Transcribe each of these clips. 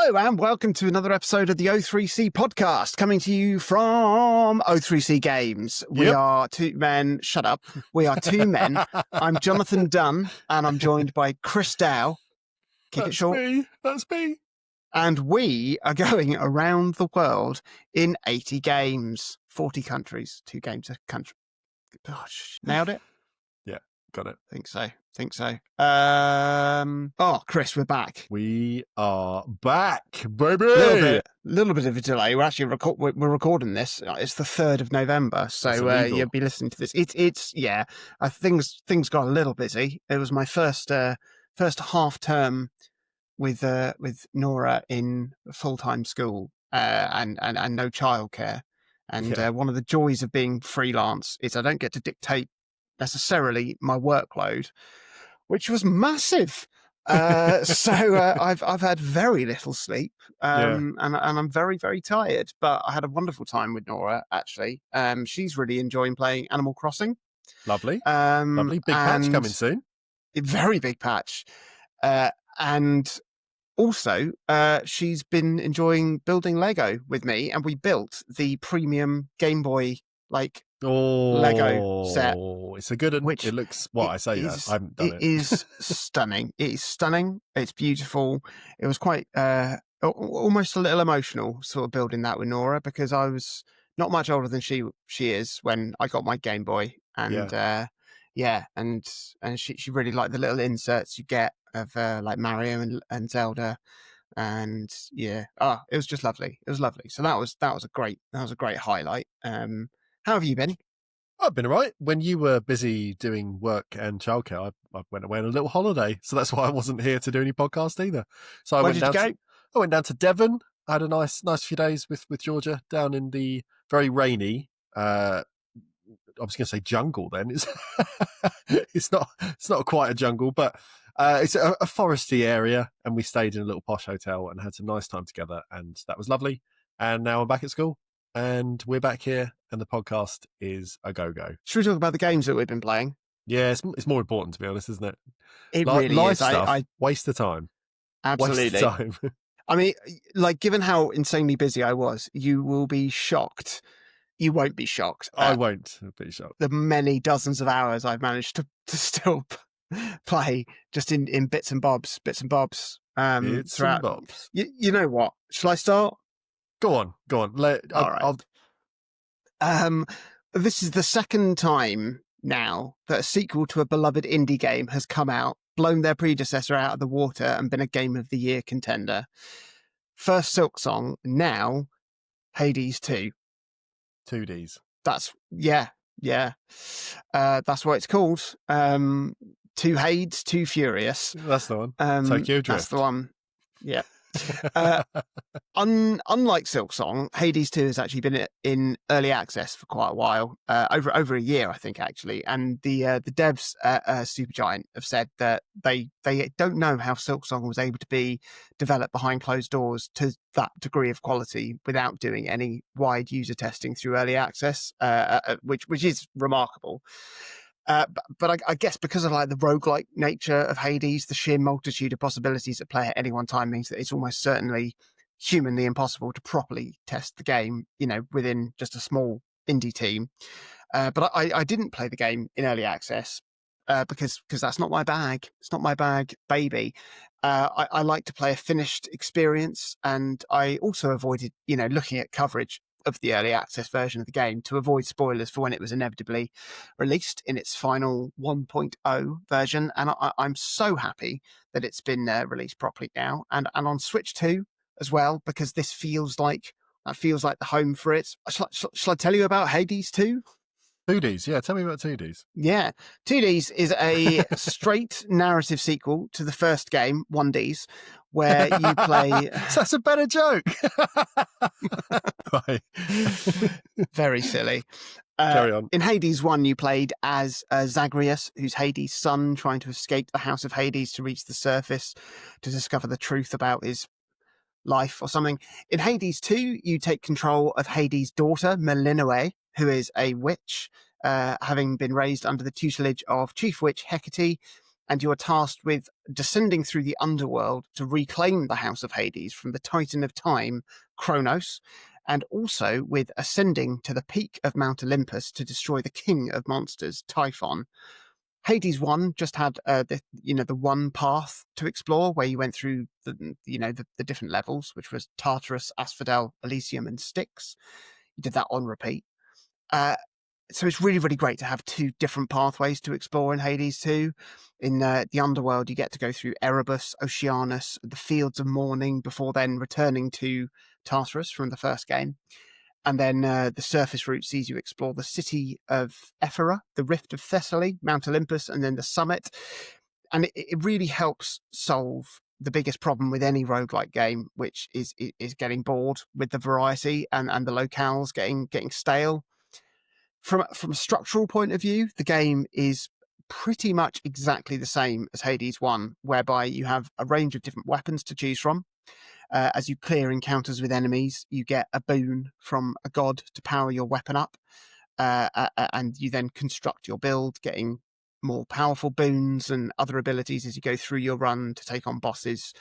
Hello and welcome to another episode of the O3C podcast, coming to you from O3C Games. We are two men. Shut up. We are two men. I'm Jonathan Dunn and I'm joined by Chris Dow. Keep it short. That's me. And we are going around the world in 80 games, 40 countries, 2 games a country. Gosh, nailed it? Yeah, got it. Think so. Chris, we're back. We are back, baby. Little bit of a delay. We're actually we're recording this. It's the 3rd of November, so you'll be listening to this. Things got a little busy. It was my first half term with Nora in full-time school and no childcare. And one of the joys of being freelance is I don't get to dictate necessarily my workload, which was massive. I've had very little sleep, and I'm very, very tired. But I had a wonderful time with Nora. Actually, she's really enjoying playing Animal Crossing. Lovely, lovely big patch coming soon. A very big patch, and also she's been enjoying building Lego with me, and we built the premium Game Boy Lego set. It's a good one. Which it looks I haven't done it. It is stunning. It is stunning. It's beautiful. It was quite almost a little emotional sort of building that with Nora, because I was not much older than she is when I got my Game Boy, and and she really liked the little inserts you get of like Mario and Zelda. And it was just lovely. It was lovely. So that was a great highlight. How have you been? I've been all right. When you were busy doing work and childcare, I went away on a little holiday, so that's why I wasn't here to do any podcast either. So I went down to Devon. I had a nice few days with Georgia down in the very rainy. I was going to say jungle. Then it's not quite a jungle, but it's a foresty area, and we stayed in a little posh hotel and had some nice time together, and that was lovely. And now I'm back at school. And we're back here, and the podcast is a go-go. Should we talk about the games that we've been playing? Yeah, it's more important, to be honest, isn't it? It really is. Stuff, waste of time. Absolutely. Waste of time. I mean, like, given how insanely busy I was, you will be shocked. You won't be shocked. I won't be shocked. The many dozens of hours I've managed to still play just in bits and bobs. Bits and bobs. You know what? Shall I start? Go on. All right. This is the second time now that a sequel to a beloved indie game has come out, blown their predecessor out of the water, and been a Game of the Year contender. First Silksong, now Hades 2. 2Ds. That's that's what it's called. 2 Hades, 2 Furious. That's the one. Tokyo Drift. That's the one. Yeah. Unlike Silksong, Hades 2 has actually been in early access for quite a while, over a year, I think, actually. And the devs at Supergiant have said that they don't know how Silksong was able to be developed behind closed doors to that degree of quality without doing any wide user testing through early access, which is remarkable. But I guess because of like the roguelike nature of Hades, the sheer multitude of possibilities at play at any one time means that it's almost certainly humanly impossible to properly test the game, within just a small indie team. But I didn't play the game in early access because that's not my bag. It's not my bag, baby. I like to play a finished experience, and I also avoided, looking at coverage of the early access version of the game to avoid spoilers for when it was inevitably released in its final 1.0 version. And I'm so happy that it's been released properly now, and on Switch 2 as well, because this feels like the home for it. Shall I tell you about Hades 2? 2Ds, yeah. Tell me about 2Ds. Yeah. 2Ds is a straight narrative sequel to the first game, 1Ds, where you play... That's a better joke! Very silly. Carry on. In Hades 1, you played as Zagreus, who's Hades' son, trying to escape the House of Hades to reach the surface to discover the truth about his life or something. In Hades 2, you take control of Hades' daughter, Melinoe, who is a witch, having been raised under the tutelage of Chief Witch Hecate, and you are tasked with descending through the underworld to reclaim the House of Hades from the Titan of Time, Kronos, and also with ascending to the peak of Mount Olympus to destroy the king of monsters, Typhon. Hades 1 just had the one path to explore where you went through the different levels, which was Tartarus, Asphodel, Elysium, and Styx. You did that on repeat. So it's really, really great to have two different pathways to explore in Hades 2. In the underworld, you get to go through Erebus, Oceanus, the Fields of Mourning, before then returning to Tartarus from the first game. And then the surface route sees you explore the city of Ephora, the Rift of Thessaly, Mount Olympus, and then the summit. And it really helps solve the biggest problem with any roguelike game, which is getting bored with the variety and the locales getting stale. From a structural point of view, the game is pretty much exactly the same as Hades 1, whereby you have a range of different weapons to choose from. As you clear encounters with enemies, you get a boon from a god to power your weapon up, and you then construct your build, getting more powerful boons and other abilities as you go through your run to take on bosses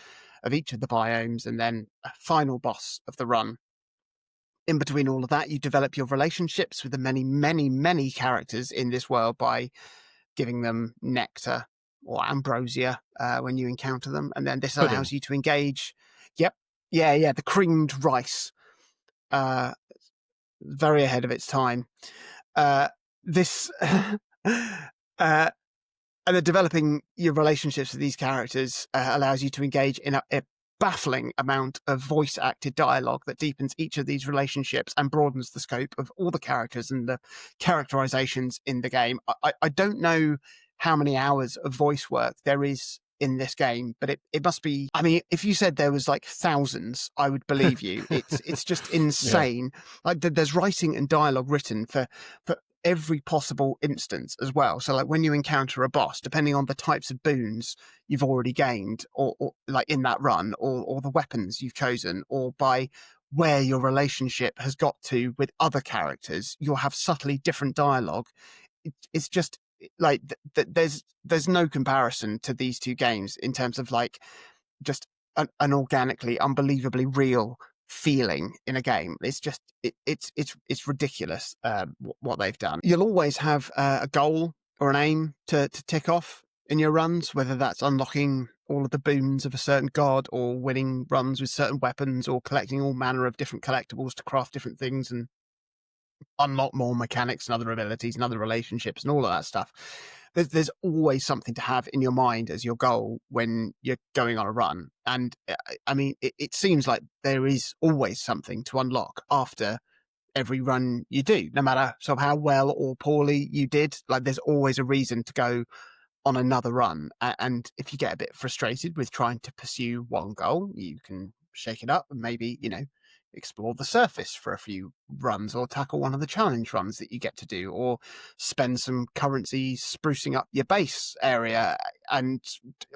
of each of the biomes, and then a final boss of the run. In between all of that, you develop your relationships with the many, many, many characters in this world by giving them nectar or ambrosia when you encounter them. And then this allows you to engage. Yep. Yeah. The creamed rice. Very ahead of its time. This... and then developing your relationships with these characters allows you to engage in a baffling amount of voice-acted dialogue that deepens each of these relationships and broadens the scope of all the characters and the characterizations in the game. I don't know how many hours of voice work there is in this game, but it must be... I mean, if you said there was like thousands, I would believe you. It's just insane. Yeah. Like there's writing and dialogue written for every possible instance as well. So like when you encounter a boss, depending on the types of boons you've already gained or like in that run or the weapons you've chosen, or by where your relationship has got to with other characters, you'll have subtly different dialogue. It's just like there's no comparison to these two games in terms of like just an organically, unbelievably real feeling in a game. It's just it's ridiculous what they've done. You'll always have a goal or an aim to tick off in your runs, whether that's unlocking all of the boons of a certain god, or winning runs with certain weapons, or collecting all manner of different collectibles to craft different things and unlock more mechanics and other abilities and other relationships and all of that stuff. There's always something to have in your mind as your goal when you're going on a run. And I mean, it seems like there is always something to unlock after every run you do, no matter sort of how well or poorly you did. Like there's always a reason to go on another run. And if you get a bit frustrated with trying to pursue one goal, you can shake it up and maybe, explore the surface for a few runs, or tackle one of the challenge runs that you get to do, or spend some currency sprucing up your base area, and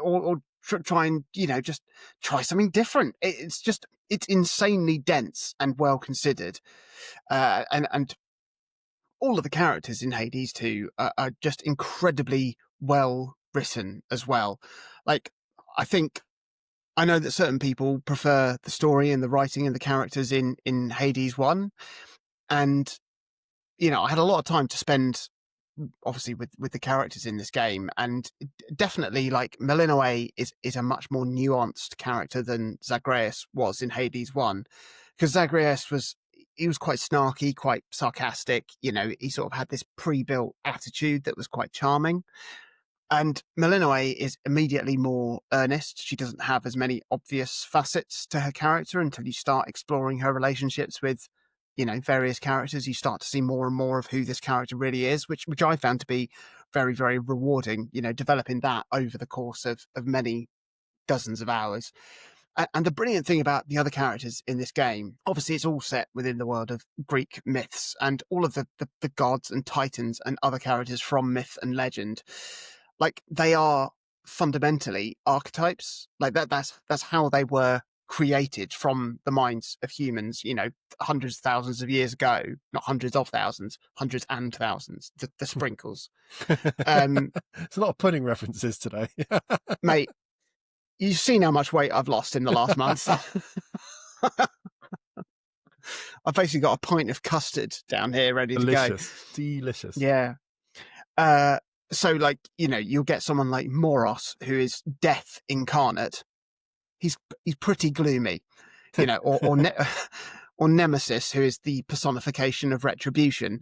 or try and just try something different. It's insanely dense and well considered, and all of the characters in Hades 2 are just incredibly well written as well. Like, I know that certain people prefer the story and the writing and the characters in Hades 1. And, I had a lot of time to spend, obviously, with the characters in this game. And definitely, like, Melinoe is a much more nuanced character than Zagreus was in Hades 1. Because Zagreus was quite snarky, quite sarcastic. He sort of had this pre-built attitude that was quite charming. And Melinoe is immediately more earnest. She doesn't have as many obvious facets to her character until you start exploring her relationships with, various characters. You start to see more and more of who this character really is, which I found to be very, very rewarding, developing that over the course of many dozens of hours. And the brilliant thing about the other characters in this game, obviously it's all set within the world of Greek myths, and all of the gods and titans and other characters from myth and legend, like they are fundamentally archetypes. Like that's how they were created from the minds of humans, hundreds of thousands of years ago, not hundreds of thousands, hundreds and thousands, the sprinkles. It's a lot of pudding references today. Mate, you've seen how much weight I've lost in the last month. I've basically got a pint of custard down here ready to go. Delicious. Yeah. So like, you'll get someone like Moros, who is death incarnate. He's pretty gloomy, or Nemesis, who is the personification of retribution.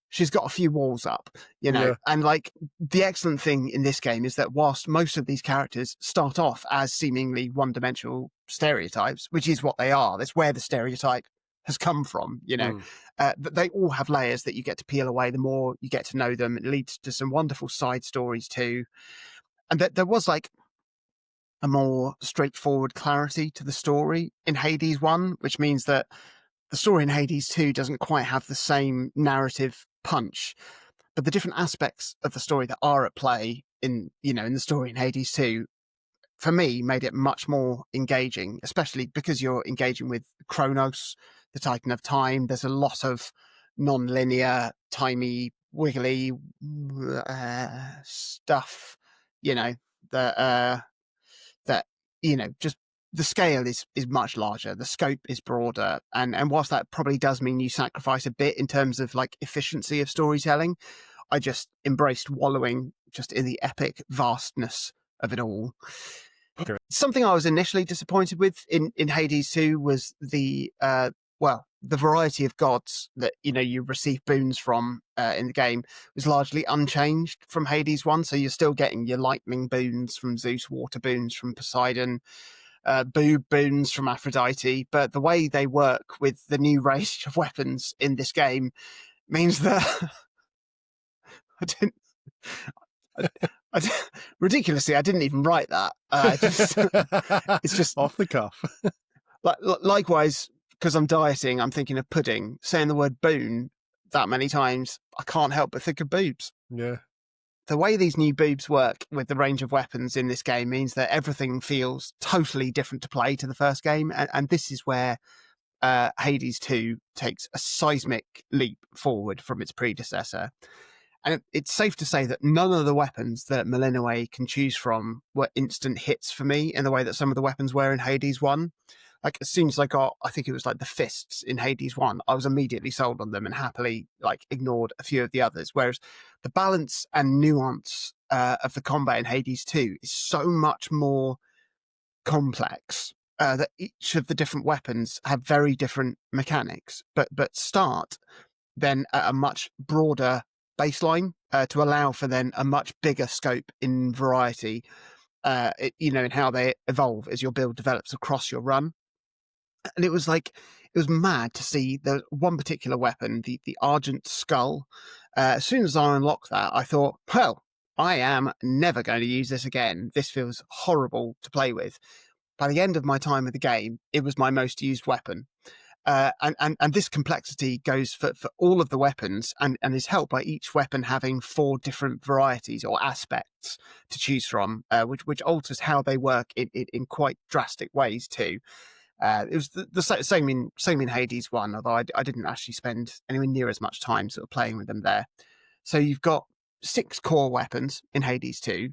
She's got a few walls up, and like the excellent thing in this game is that whilst most of these characters start off as seemingly one-dimensional stereotypes, which is what they are, that's where the stereotype has come from, they all have layers that you get to peel away the more you get to know them. It leads to some wonderful side stories too. And there was like a more straightforward clarity to the story in Hades 1, which means that the story in Hades 2 doesn't quite have the same narrative punch, but the different aspects of the story that are at play in the story in Hades 2, for me, made it much more engaging, especially because you're engaging with Kronos, the Titan of Time. There's a lot of non-linear, timey, wiggly stuff, that just the scale is much larger, the scope is broader, and whilst that probably does mean you sacrifice a bit in terms of like efficiency of storytelling, I just embraced wallowing just in the epic vastness of it all. Okay. Something I was initially disappointed with in Hades 2 was the variety of gods that you receive boons from in the game was largely unchanged from Hades 1. So you're still getting your lightning boons from Zeus, water boons from Poseidon, boob boons from Aphrodite. But the way they work with the new range of weapons in this game means that ridiculously, I didn't even write that. It's just off the cuff. Likewise, because I'm dieting, I'm thinking of pudding. Saying the word boon that many times, I can't help but think of boobs. Yeah. The way these new boobs work with the range of weapons in this game means that everything feels totally different to play to the first game. And this is where Hades 2 takes a seismic leap forward from its predecessor. And it's safe to say that none of the weapons that Malinois can choose from were instant hits for me in the way that some of the weapons were in Hades 1. Like, as soon as I got, I think it was like the fists in Hades 1, I was immediately sold on them and happily ignored a few of the others. Whereas the balance and nuance of the combat in Hades 2 is so much more complex that each of the different weapons have very different mechanics, but start then at a much broader baseline to allow for then a much bigger scope in variety, in how they evolve as your build develops across your run. And it was mad to see the one particular weapon, the Argent Skull. As soon as I unlocked that, I thought, well, I am never going to use this again. This feels horrible to play with. By the end of my time with the game, it was my most used weapon. And this complexity goes for all of the weapons and is helped by each weapon having 4 different varieties or aspects to choose from, which alters how they work in quite drastic ways too. It was the same in Hades 1, although I didn't actually spend anywhere near as much time sort of playing with them there. So you've got 6 core weapons in Hades 2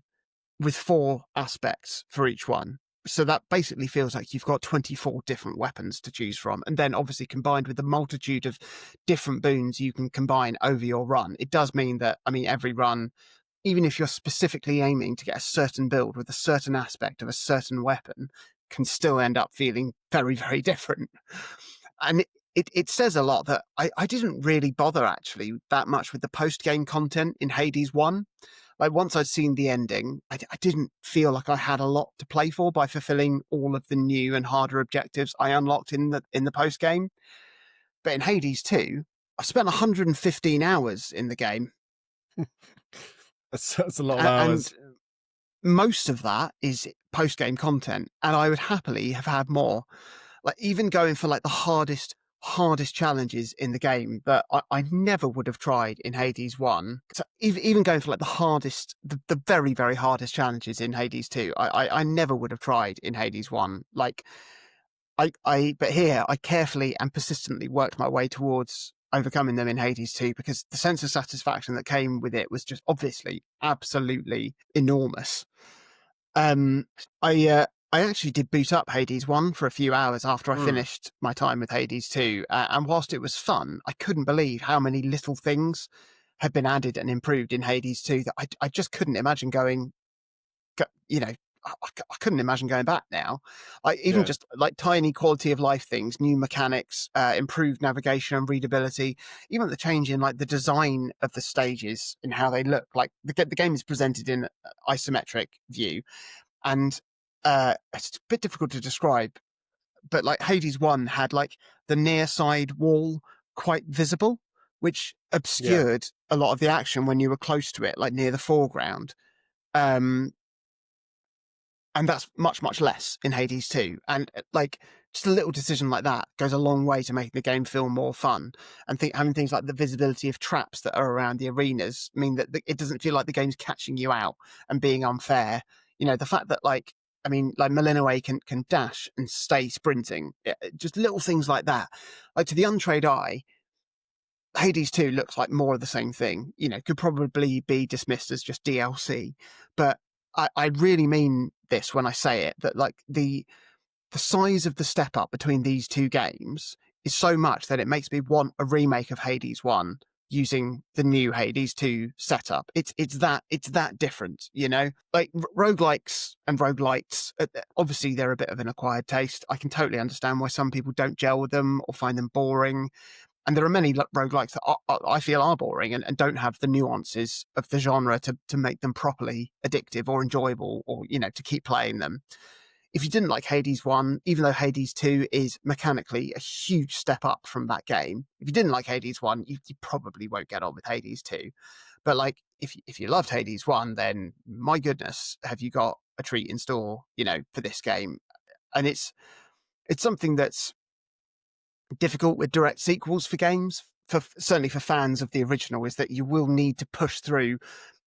with 4 aspects for each one. So that basically feels like you've got 24 different weapons to choose from. And then obviously combined with the multitude of different boons you can combine over your run, it does mean that, every run, even if you're specifically aiming to get a certain build with a certain aspect of a certain weapon, can still end up feeling very, very different. And it says a lot that I didn't really bother actually that much with the post-game content in Hades 1. Once I'd seen the ending, I didn't feel like I had a lot to play for by fulfilling all of the new and harder objectives I unlocked in the post-game. But in Hades 2, I've spent 115 hours in the game. That's a lot of hours. And most of that is post-game content, and I would happily have had more. Even going for the hardest challenges in the game that I never would have tried in Hades 1. So even going for the very, very hardest challenges in Hades 2, I never would have tried in Hades 1. But here I carefully and persistently worked my way towards overcoming them in Hades 2, because the sense of satisfaction that came with it was just obviously absolutely enormous. I actually did boot up Hades 1 for a few hours after I finished my time with Hades 2, and whilst it was fun, I couldn't believe how many little things had been added and improved in Hades 2 that I just couldn't imagine going, you know, I couldn't imagine going back now. Even just like tiny quality of life things, new mechanics, improved navigation and readability, even the change in like the design of the stages and how they look. Like the game is presented in isometric view, and it's a bit difficult to describe, but like Hades 1 had like the near side wall quite visible, which obscured a lot of the action when you were close to it, like near the foreground. And that's much, much less in Hades 2. And like just a little decision like that goes a long way to making the game feel more fun. And having things like the visibility of traps that are around the arenas mean that it doesn't feel like the game's catching you out and being unfair. You know, the fact that like Malinois can dash and stay sprinting, just little things like that. Like to the untrained eye, Hades 2 looks like more of the same thing. You know, could probably be dismissed as just DLC, but I really mean this when I say it, that like the size of the step up between these two games is so much that it makes me want a remake of Hades 1 using the new Hades 2 setup. It's that different, you know? Like roguelikes and roguelites, obviously they're a bit of an acquired taste. I can totally understand why some people don't gel with them or find them boring. And there are many roguelikes that I feel are boring and don't have the nuances of the genre to make them properly addictive or enjoyable, or, you know, to keep playing them. If you didn't like Hades 1, even though Hades 2 is mechanically a huge step up from that game, if you didn't like Hades 1, you probably won't get on with Hades 2. But like, if you loved Hades 1, then my goodness, have you got a treat in store, you know, for this game? And it's something that's difficult with direct sequels for games, certainly for fans of the original, is that you will need to push through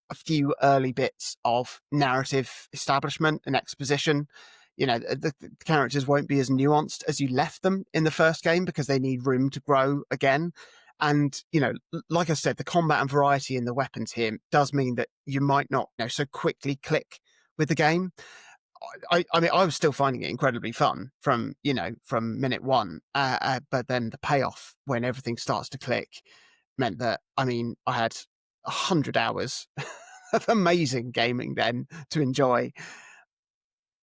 a few early bits of narrative establishment and exposition. You know, the characters won't be as nuanced as you left them in the first game because they need room to grow again. And, you know, like I said, the combat and variety in the weapons here does mean that you might not, you know, so quickly click with the game. I mean, I was still finding it incredibly fun from minute one, but then the payoff when everything starts to click meant that, I mean, I had 100 hours of amazing gaming then to enjoy.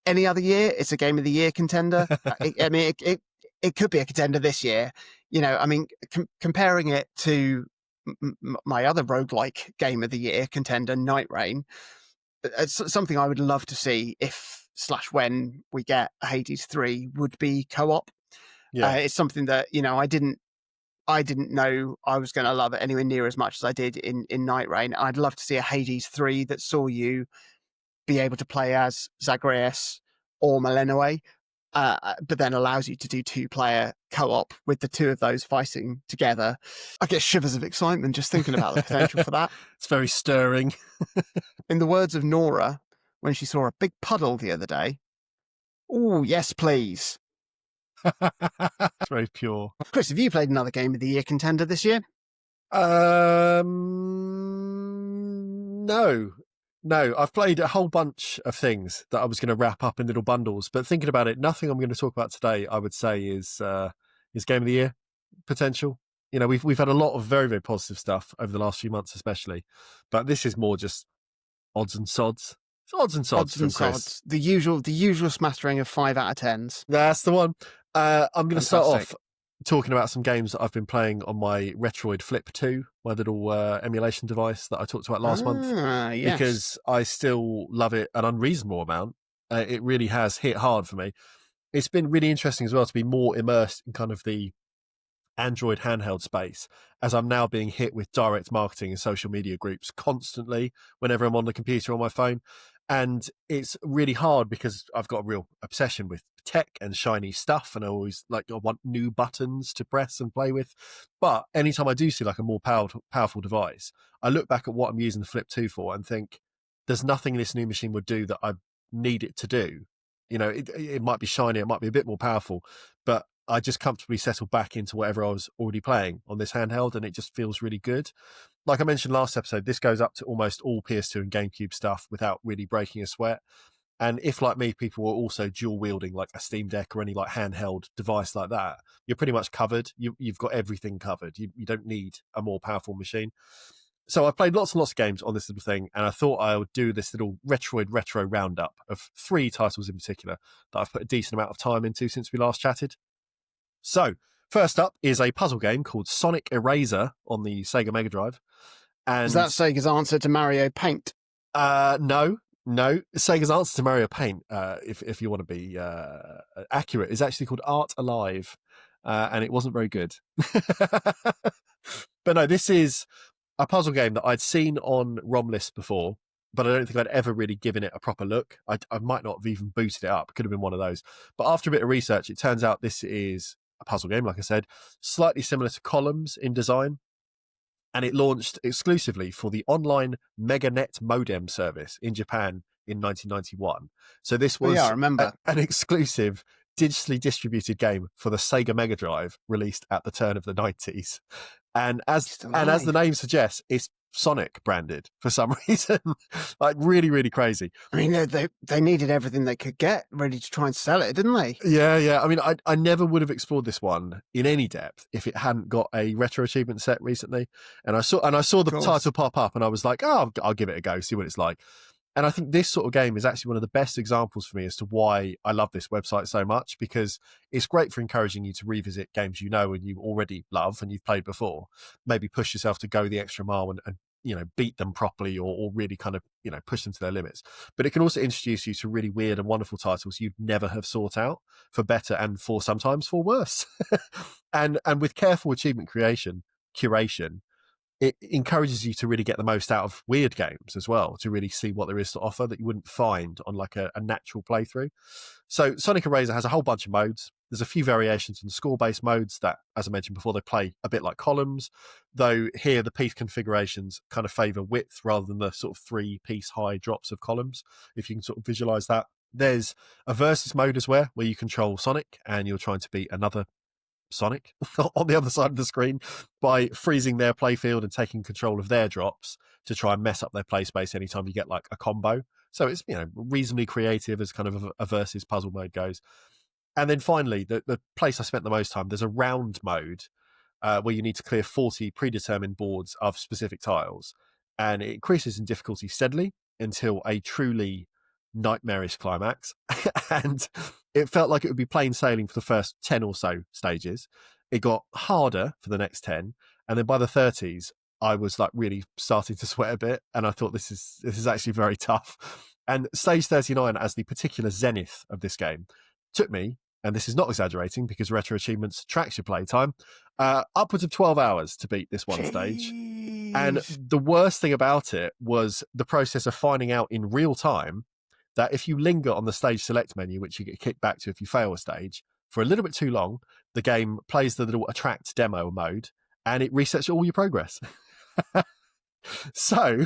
Any other year, it's a Game of the Year contender. It could be a contender this year. You know, I mean, comparing it to my other roguelike Game of the Year contender, Night Rain, it's something I would love to see if/when we get Hades 3 would be co-op. It's something that, you know, I didn't know I was going to love it anywhere near as much as I did in Night Rain. I'd love to see a Hades 3 that saw you be able to play as Zagreus or Malinois, but then allows you to do 2-player co-op with the two of those fighting together. I get shivers of excitement just thinking about the potential for that. It's very stirring. In the words of Nora, when she saw a big puddle the other day, "Oh, yes, please." It's very pure. Chris, have you played another Game of the Year contender this year? No, I've played a whole bunch of things that I was going to wrap up in little bundles, but thinking about it, nothing I'm going to talk about today, I would say, is Game of the Year potential. You know, we've had a lot of very, very positive stuff over the last few months, especially, but this is more just odds and sods. It's odds and sods from Chris. The usual smattering of 5 out of 10s. That's the one. I'm going to start off talking about some games that I've been playing on my Retroid Flip 2, my little emulation device that I talked about last month, yes. because I still love it an unreasonable amount. It really has hit hard for me. It's been really interesting as well to be more immersed in kind of the Android handheld space, as I'm now being hit with direct marketing and social media groups constantly whenever I'm on the computer or my phone. And it's really hard because I've got a real obsession with tech and shiny stuff, and I want new buttons to press and play with. But anytime I do see like a more powerful device, I look back at what I'm using the Flip 2 for and think, there's nothing this new machine would do that I need it to do. You know, it might be shiny, it might be a bit more powerful, but I just comfortably settled back into whatever I was already playing on this handheld, and it just feels really good. Like I mentioned last episode, this goes up to almost all PS2 and GameCube stuff without really breaking a sweat. And if, like me, people were also dual wielding like a Steam Deck or any like handheld device like that, you're pretty much covered. You've got everything covered. You don't need a more powerful machine. So I played lots and lots of games on this little thing, and I thought I would do this little Retroid retro roundup of 3 titles in particular that I've put a decent amount of time into since we last chatted. So first up is a puzzle game called Sonic Eraser on the Sega Mega Drive. And is that Sega's answer to Mario Paint? No. Sega's answer to Mario Paint, if you want to be accurate, is actually called Art Alive, and it wasn't very good. But no, this is a puzzle game that I'd seen on ROM lists before, but I don't think I'd ever really given it a proper look. I might not have even booted it up. It could have been one of those. But after a bit of research, it turns out this is a puzzle game, like I said, slightly similar to Columns in design. And it launched exclusively for the online MegaNet modem service in Japan in 1991. So this was I remember. an exclusive digitally distributed game for the Sega Mega Drive, released at the turn of the 90s. And as the name suggests, it's Sonic branded for some reason. Like really, really crazy. I mean, they needed everything they could get ready to try and sell it, didn't they? Yeah. I mean, I never would have explored this one in any depth if it hadn't got a retro achievement set recently. And I saw the title pop up, and I was like, oh, I'll give it a go, see what it's like. And I think this sort of game is actually one of the best examples for me as to why I love this website so much, because it's great for encouraging you to revisit games you know and you already love and you've played before. Maybe push yourself to go the extra mile and beat them properly or really kind of, push them to their limits. But it can also introduce you to really weird and wonderful titles you'd never have sought out, for better and for sometimes for worse. and with careful achievement curation, it encourages you to really get the most out of weird games as well, to really see what there is to offer that you wouldn't find on like a natural playthrough. So Sonic Eraser has a whole bunch of modes. There's a few variations in score-based modes that, as I mentioned before, they play a bit like Columns, though here the piece configurations kind of favour width rather than the sort of 3-piece high drops of Columns, if you can sort of visualise that. There's a versus mode as well, where you control Sonic and you're trying to beat another Sonic on the other side of the screen by freezing their playfield and taking control of their drops to try and mess up their play space anytime you get like a combo. So it's reasonably creative as kind of a versus puzzle mode goes. And then finally, the place I spent the most time, there's a round mode where you need to clear 40 predetermined boards of specific tiles, and it increases in difficulty steadily until a truly nightmarish climax. And it felt like it would be plain sailing for the first 10 or so stages. It got harder for the next 10, and then by the 30s I was like really starting to sweat a bit, and I thought this is actually very tough. And stage 39, as the particular zenith of this game, took me, and this is not exaggerating because retro achievements tracks your playtime, upwards of 12 hours to beat this one stage. And the worst thing about it was the process of finding out in real time that if you linger on the stage select menu, which you get kicked back to if you fail a stage, for a little bit too long, the game plays the little attract demo mode and it resets all your progress. So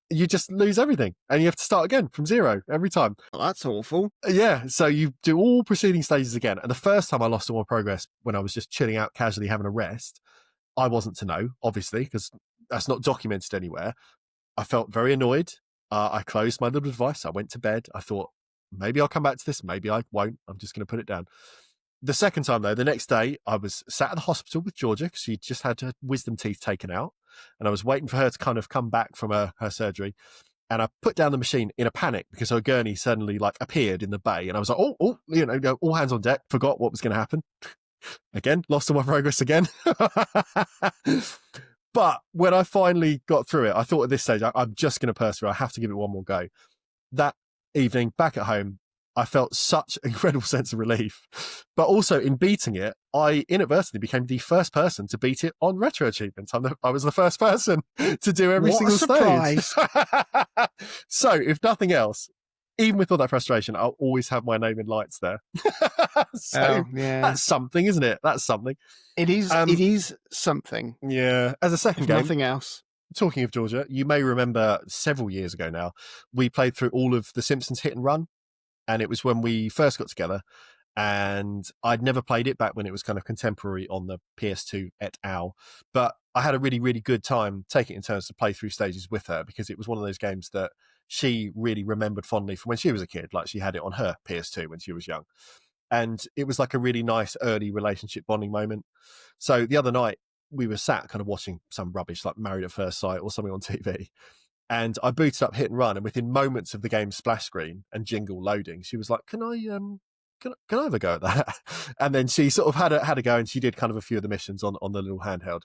you just lose everything and you have to start again from zero every time. Well, that's awful. Yeah, so you do all preceding stages again. And the first time I lost all my progress when I was just chilling out casually having a rest, I wasn't to know, obviously, because that's not documented anywhere. I felt very annoyed. I closed my little device. I went to bed. I thought, maybe I'll come back to this. Maybe I won't. I'm just going to put it down. The second time, though, the next day, I was sat at the hospital with Georgia because she just had her wisdom teeth taken out. And I was waiting for her to kind of come back from her surgery. And I put down the machine in a panic because her gurney suddenly like appeared in the bay. And I was like, all hands on deck. Forgot what was going to happen. Again, lost all my progress again. But when I finally got through it, I thought at this stage, I'm just going to persevere. I have to give it one more go. That evening, back at home, I felt such an incredible sense of relief. But also in beating it, I inadvertently became the first person to beat it on retro achievements. I was the first person to do every single stage. So if nothing else, even with all that frustration, I'll always have my name in lights there. So that's something, isn't it? That's something. It is. It is something. Yeah. As a second game, nothing else. Talking of Georgia, you may remember several years ago now, we played through all of the Simpsons Hit and Run. and it was when we first got together. And I'd never played it back when it was kind of contemporary on the PS2 et al. But I had a really, really good time taking it in turns to play through stages with her, because it was one of those games that she really remembered fondly from when she was a kid. Like, she had it on her PS2 when she was young. And it was like a really nice early relationship bonding moment. So the other night we were sat kind of watching some rubbish like Married at First Sight or something on TV. And I booted up Hit and Run, and within moments of the game's splash screen and jingle loading, she was like, can I have a go at that? And then she sort of had a go, and she did kind of a few of the missions on the little handheld.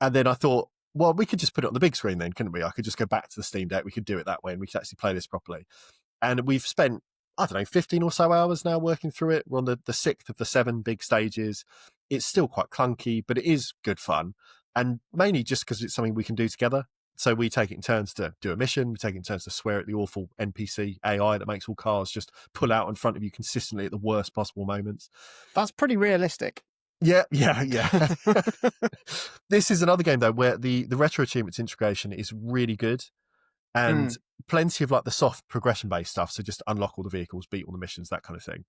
And then I thought, well, we could just put it on the big screen then, couldn't we? I could just go back to the Steam Deck. We could do it that way, and we could actually play this properly. And we've spent, I don't know, 15 or so hours now working through it. We're on the 6th of the 7 big stages. It's still quite clunky, but it is good fun. And mainly just because it's something we can do together. So we take it in turns to do a mission. We take it in turns to swear at the awful NPC AI that makes all cars just pull out in front of you consistently at the worst possible moments. That's pretty realistic. Yeah. This is another game, though, where the retro achievements integration is really good. And plenty of like the soft progression-based stuff, so just unlock all the vehicles, beat all the missions, that kind of thing,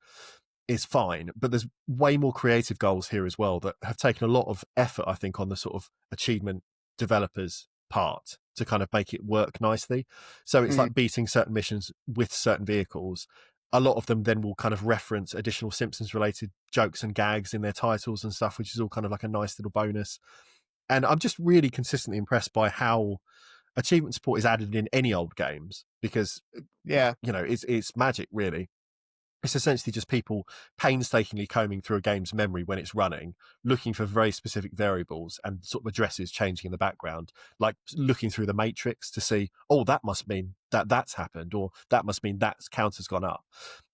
is fine. But there's way more creative goals here as well that have taken a lot of effort, I think, on the sort of achievement developers' part to kind of make it work nicely. So it's like beating certain missions with certain vehicles. A lot of them then will kind of reference additional Simpsons related jokes and gags in their titles and stuff, which is all kind of like a nice little bonus. And I'm just really consistently impressed by how achievement support is added in any old games, because it's magic, really. It's essentially just people painstakingly combing through a game's memory when it's running, looking for very specific variables and sort of addresses changing in the background, like looking through the matrix to see, oh, that must mean that's happened, or that must mean that counter's gone up.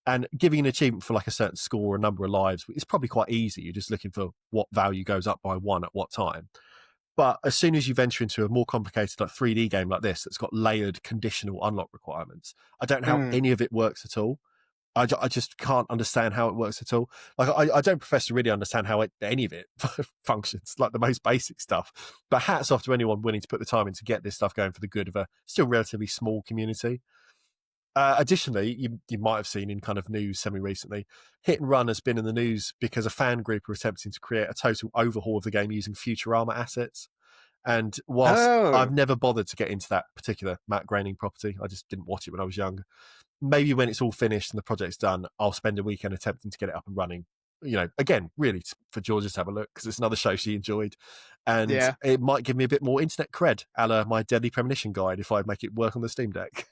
And giving an achievement for like a certain score or a number of lives is probably quite easy. You're just looking for what value goes up by 1 at what time. But as soon as you venture into a more complicated like 3D game like this that's got layered conditional unlock requirements, I don't know how any of it works at all. I just can't understand how it works at all. Like, I don't profess to really understand how any of it functions, like the most basic stuff. But hats off to anyone willing to put the time in to get this stuff going for the good of a still relatively small community. Additionally, you might have seen in kind of news semi-recently, Hit and Run has been in the news because a fan group are attempting to create a total overhaul of the game using Futurama assets. And whilst I've never bothered to get into that particular Matt Groening property, I just didn't watch it when I was young. Maybe when it's all finished and the project's done, I'll spend a weekend attempting to get it up and running. Again, really for Georgia to have a look, because it's another show she enjoyed. And it might give me a bit more internet cred, a la my Deadly Premonition guide, if I make it work on the Steam Deck.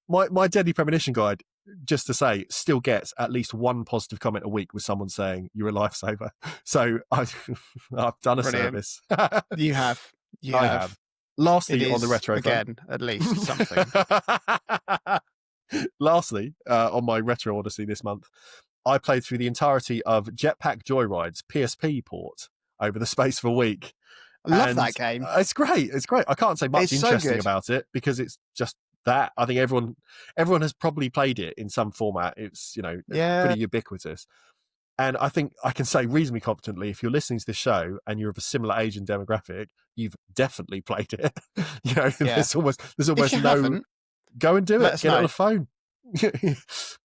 My Deadly Premonition guide, just to say, still gets at least 1 positive comment a week with someone saying you're a lifesaver. So I've done a service. You have. I have. Lastly, on the retro again, at least something. Lastly, on my retro odyssey this month, I played through the entirety of Jetpack Joyride's PSP port over the space of a week. I love that game. It's great. I can't say much interesting about it because it's just that. I think everyone has probably played it in some format. It's pretty ubiquitous. And I think I can say reasonably competently, if you're listening to this show and you're of a similar age and demographic, you've definitely played it. There's almost no. Go and do it. Get it on a phone.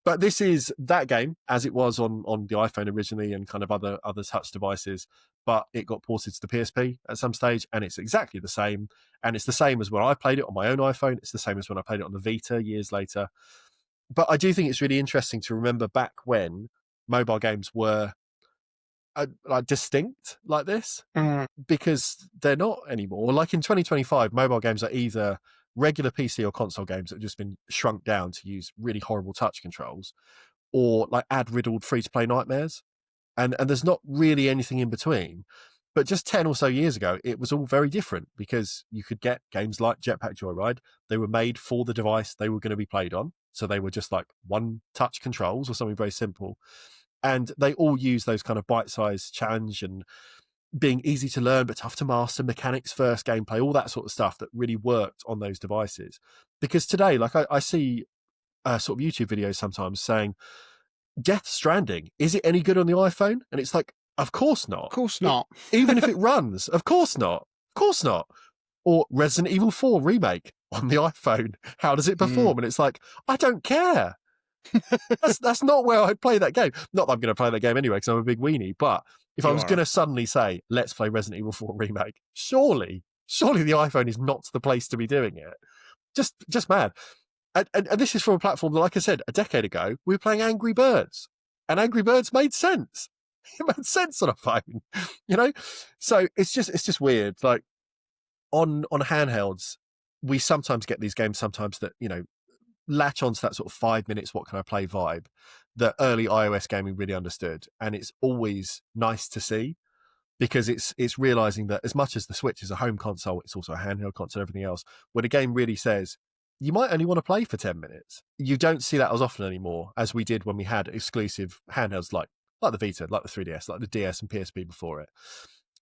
But this is that game as it was on the iPhone originally and kind of other touch devices, but it got ported to the PSP at some stage, and it's exactly the same. And it's the same as when I played it on my own iPhone. It's the same as when I played it on the Vita years later. But I do think it's really interesting to remember back when mobile games were like distinct like this, because they're not anymore. Like in 2025, mobile games are either regular PC or console games that have just been shrunk down to use really horrible touch controls, or like ad-riddled free-to-play nightmares. And there's not really anything in between. But just 10 or so years ago, it was all very different, because you could get games like Jetpack Joyride. They were made for the device they were going to be played on. So they were just like one touch controls or something very simple. And they all use those kind of bite-sized challenge and being easy to learn but tough to master, mechanics first gameplay, all that sort of stuff that really worked on those devices. Because today, like I see sort of YouTube videos sometimes saying, Death Stranding, is it any good on the iPhone? And it's like, of course not. Of course not. Even if it runs, of course not. Of course not. Or Resident Evil 4 remake on the iPhone, how does it perform? And it's like, I don't care. That's not where I'd play that game. Not that I'm going to play that game anyway, because I'm a big weenie. But if I was going to suddenly say, let's play Resident Evil 4 Remake, surely the iPhone is not the place to be doing it. Just mad. And this is from a platform that, like I said, a decade ago, we were playing Angry Birds. And Angry Birds made sense. It made sense on a phone, you know? So it's just weird. Like on handhelds, we sometimes get these games sometimes that, you know, latch onto that sort of 5 minutes, what can I play vibe that early iOS gaming really understood. And it's always nice to see, because it's realizing that as much as the Switch is a home console, it's also a handheld console and everything else. When a game really says, you might only want to play for 10 minutes, you don't see that as often anymore as we did when we had exclusive handhelds like the Vita, like the 3DS, like the DS and PSP before it.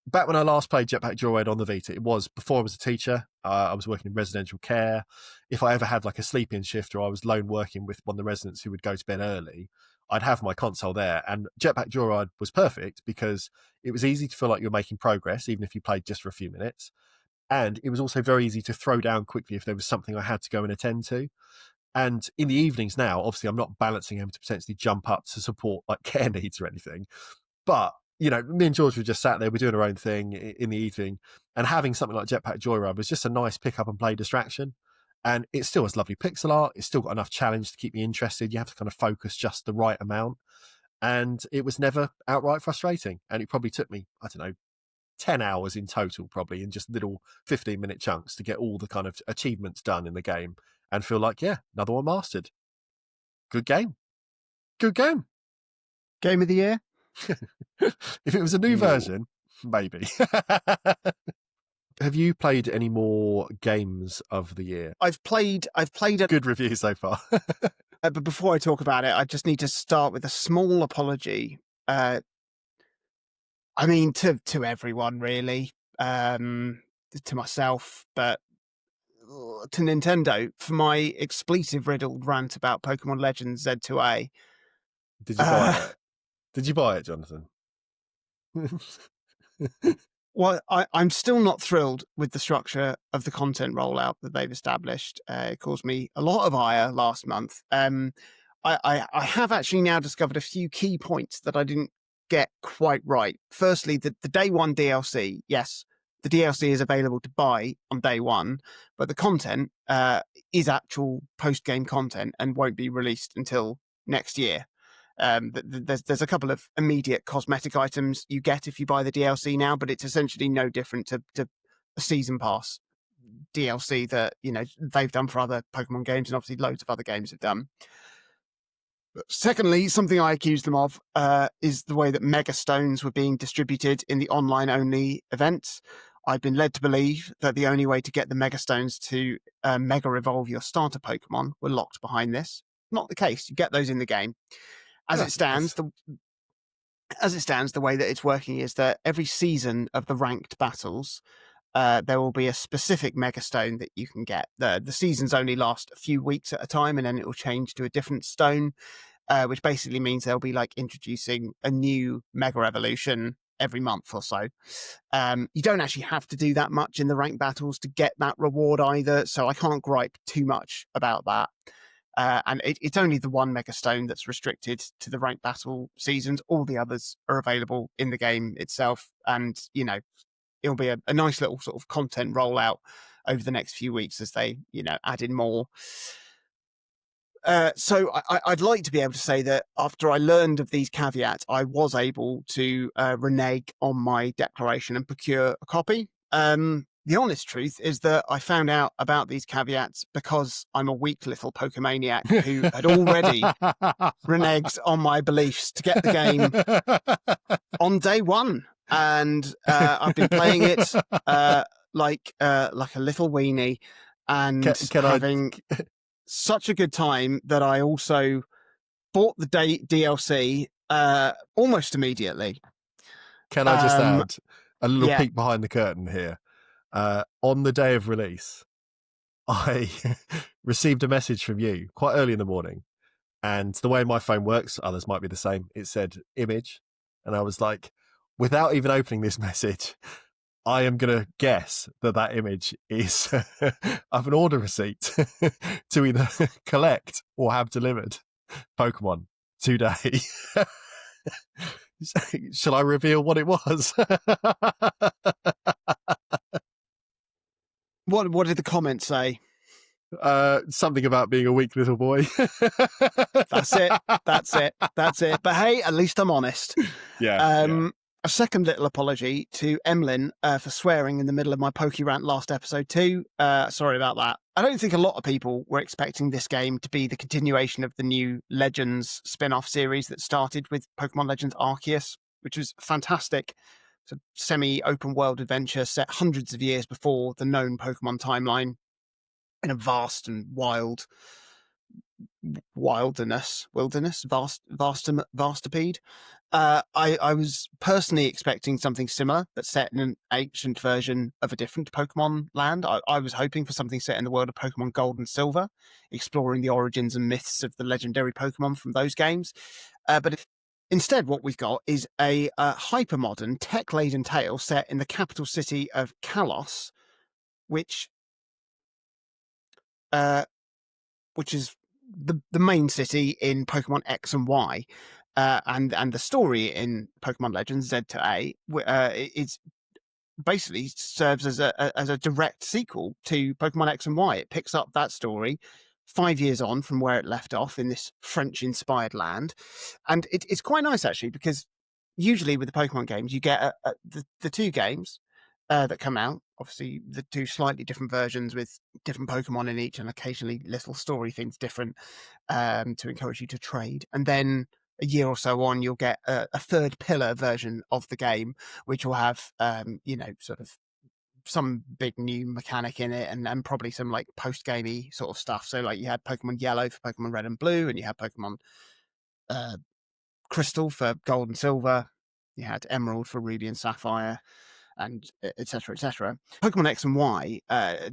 Back when I last played Jetpack Joyride on the Vita, it was before I was a teacher. I was working in residential care. If I ever had like a sleep-in shift, or I was lone working with one of the residents who would go to bed early, I'd have my console there. And Jetpack Joyride was perfect because it was easy to feel like you're making progress, even if you played just for a few minutes. And it was also very easy to throw down quickly if there was something I had to go and attend to. And in the evenings now, obviously I'm not balancing having to potentially jump up to support like care needs or anything. But, you know, me and George were just sat there, we're doing our own thing in the evening, and having something like Jetpack Joyride was just a nice pick up and play distraction. And it still has lovely pixel art. It's still got enough challenge to keep me interested. You have to kind of focus just the right amount. And it was never outright frustrating. And it probably took me, I don't know, 10 hours in total, probably in just little 15-minute chunks to get all the kind of achievements done in the game and feel like, yeah, another one mastered. Good game. Good game. Game of the year? If it was a new version, maybe. Have you played any more games of the year? I've played a good review so far. But before I talk about it, I just need to start with a small apology. I mean, to everyone, really, to myself, but to Nintendo for my expletive-riddled rant about Pokemon Legends Z2A. Did you buy it? Did you buy it, Jonathan? Well, I'm still not thrilled with the structure of the content rollout that they've established. It caused me a lot of ire last month. I have actually now discovered a few key points that I didn't get quite right. Firstly, the day one DLC. Yes, the DLC is available to buy on day one, but the content is actual post-game content and won't be released until next year. There's a couple of immediate cosmetic items you get if you buy the DLC now, but it's essentially no different to a season pass DLC that, you know, they've done for other Pokemon games, and obviously loads of other games have done. Secondly, something I accused them of is the way that Mega Stones were being distributed in the online-only events. I've been led to believe that the only way to get the Mega Stones to Mega Evolve your starter Pokemon were locked behind this. Not the case. You get those in the game. As it stands, the way that it's working is that every season of the ranked battles, there will be a specific Megastone that you can get. The seasons only last a few weeks at a time, and then it will change to a different stone, which basically means they'll be like introducing a new Mega Evolution every month or so. You don't actually have to do that much in the ranked battles to get that reward either, so I can't gripe too much about that. And it's only the one Mega Stone that's restricted to the ranked battle seasons. All the others are available in the game itself. And, you know, it'll be a nice little sort of content rollout over the next few weeks as they, you know, add in more. So I'd like to be able to say that after I learned of these caveats, I was able to renege on my declaration and procure a copy. The honest truth is that I found out about these caveats because I'm a weak little Pokemaniac who had already reneged on my beliefs to get the game on day one. And I've been playing it like a little weenie and having such a good time that I also bought the DLC almost immediately. Can I just add a little peek behind the curtain here? On the day of release, I received a message from you quite early in the morning, and the way my phone works, others might be the same, it said image, and I was like, without even opening this message, I am going to guess that image is of an order receipt to either collect or have delivered. Pokemon today. Shall I reveal what it was? What did the comments say? Something about being a weak little boy. That's it. But hey, at least I'm honest. Yeah. A second little apology to Emlyn for swearing in the middle of my Poke Rant last episode too. Sorry about that. I don't think a lot of people were expecting this game to be the continuation of the new Legends spin-off series that started with Pokemon Legends Arceus, which was fantastic. It's a semi-open world adventure set hundreds of years before the known Pokemon timeline in a vast and vastipede. I was personally expecting something similar, but set in an ancient version of a different Pokemon land. I was hoping for something set in the world of Pokemon Gold and Silver, exploring the origins and myths of the legendary Pokemon from those games. But instead, what we've got is a hypermodern, tech-laden tale set in the capital city of Kalos, which is the main city in Pokemon X and Y, and the story in Pokemon Legends Z to A is basically serves as a direct sequel to Pokemon X and Y. It picks up that story 5 years on from where it left off in this French-inspired land, and it's quite nice actually, because usually with the Pokemon games you get the two games that come out. Obviously, the two slightly different versions with different Pokemon in each, and occasionally little story things different to encourage you to trade. And then a year or so on, you'll get a third pillar version of the game, which will have, sort of some big new mechanic in it, and probably some like post-gamey sort of stuff. So like you had Pokemon Yellow for Pokemon Red and Blue, and you had Pokemon Crystal for Gold and Silver. You had Emerald for Ruby and Sapphire, and etc. etc. Pokemon X and Y,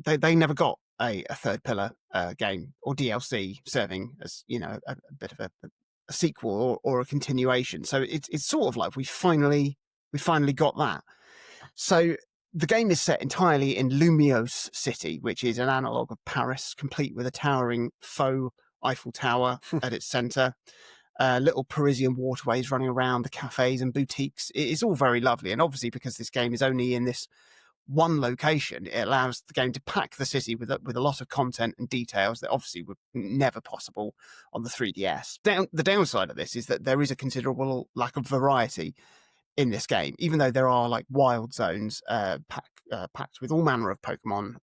they never got a third pillar game or DLC serving as a bit of a sequel or a continuation. So it's sort of like we finally got that. So the game is set entirely in Lumiose City, which is an analogue of Paris, complete with a towering faux Eiffel Tower at its centre. Little Parisian waterways running around, the cafes and boutiques. It's all very lovely. And obviously, because this game is only in this one location, it allows the game to pack the city with a lot of content and details that obviously were never possible on the 3DS. The downside of this is that there is a considerable lack of variety in this game, even though there are like wild zones packed with all manner of Pokemon,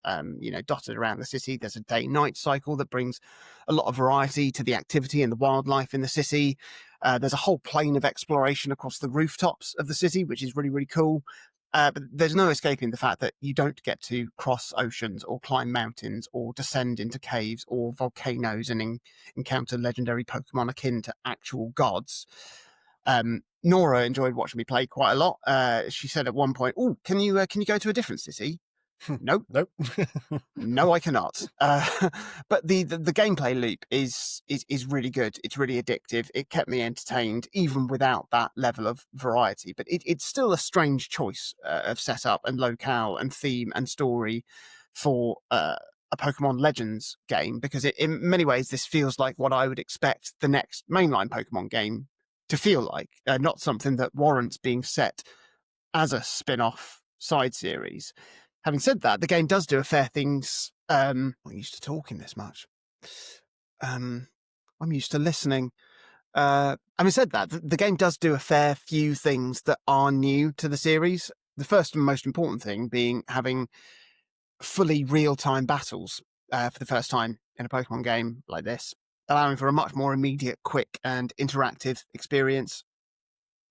dotted around the city. There's a day-night cycle that brings a lot of variety to the activity and the wildlife in the city. There's a whole plane of exploration across the rooftops of the city, which is really, really cool. But there's no escaping the fact that you don't get to cross oceans or climb mountains or descend into caves or volcanoes and encounter legendary Pokemon akin to actual gods. Nora enjoyed watching me play quite a lot. She said at one point, "Oh, can you go to a different city?" Nope. No, I cannot. But the gameplay loop is really good. It's really addictive. It kept me entertained even without that level of variety. But it's still a strange choice of setup and locale and theme and story for a Pokemon Legends game, because in many ways this feels like what I would expect the next mainline Pokemon game to feel like, not something that warrants being set as a spin-off side series. Having said that, the game does do a fair things. I'm not used to talking this much. I'm used to listening. Having said that, the game does do a fair few things that are new to the series. The first and most important thing being having fully real-time battles for the first time in a Pokemon game like this, allowing for a much more immediate, quick, and interactive experience.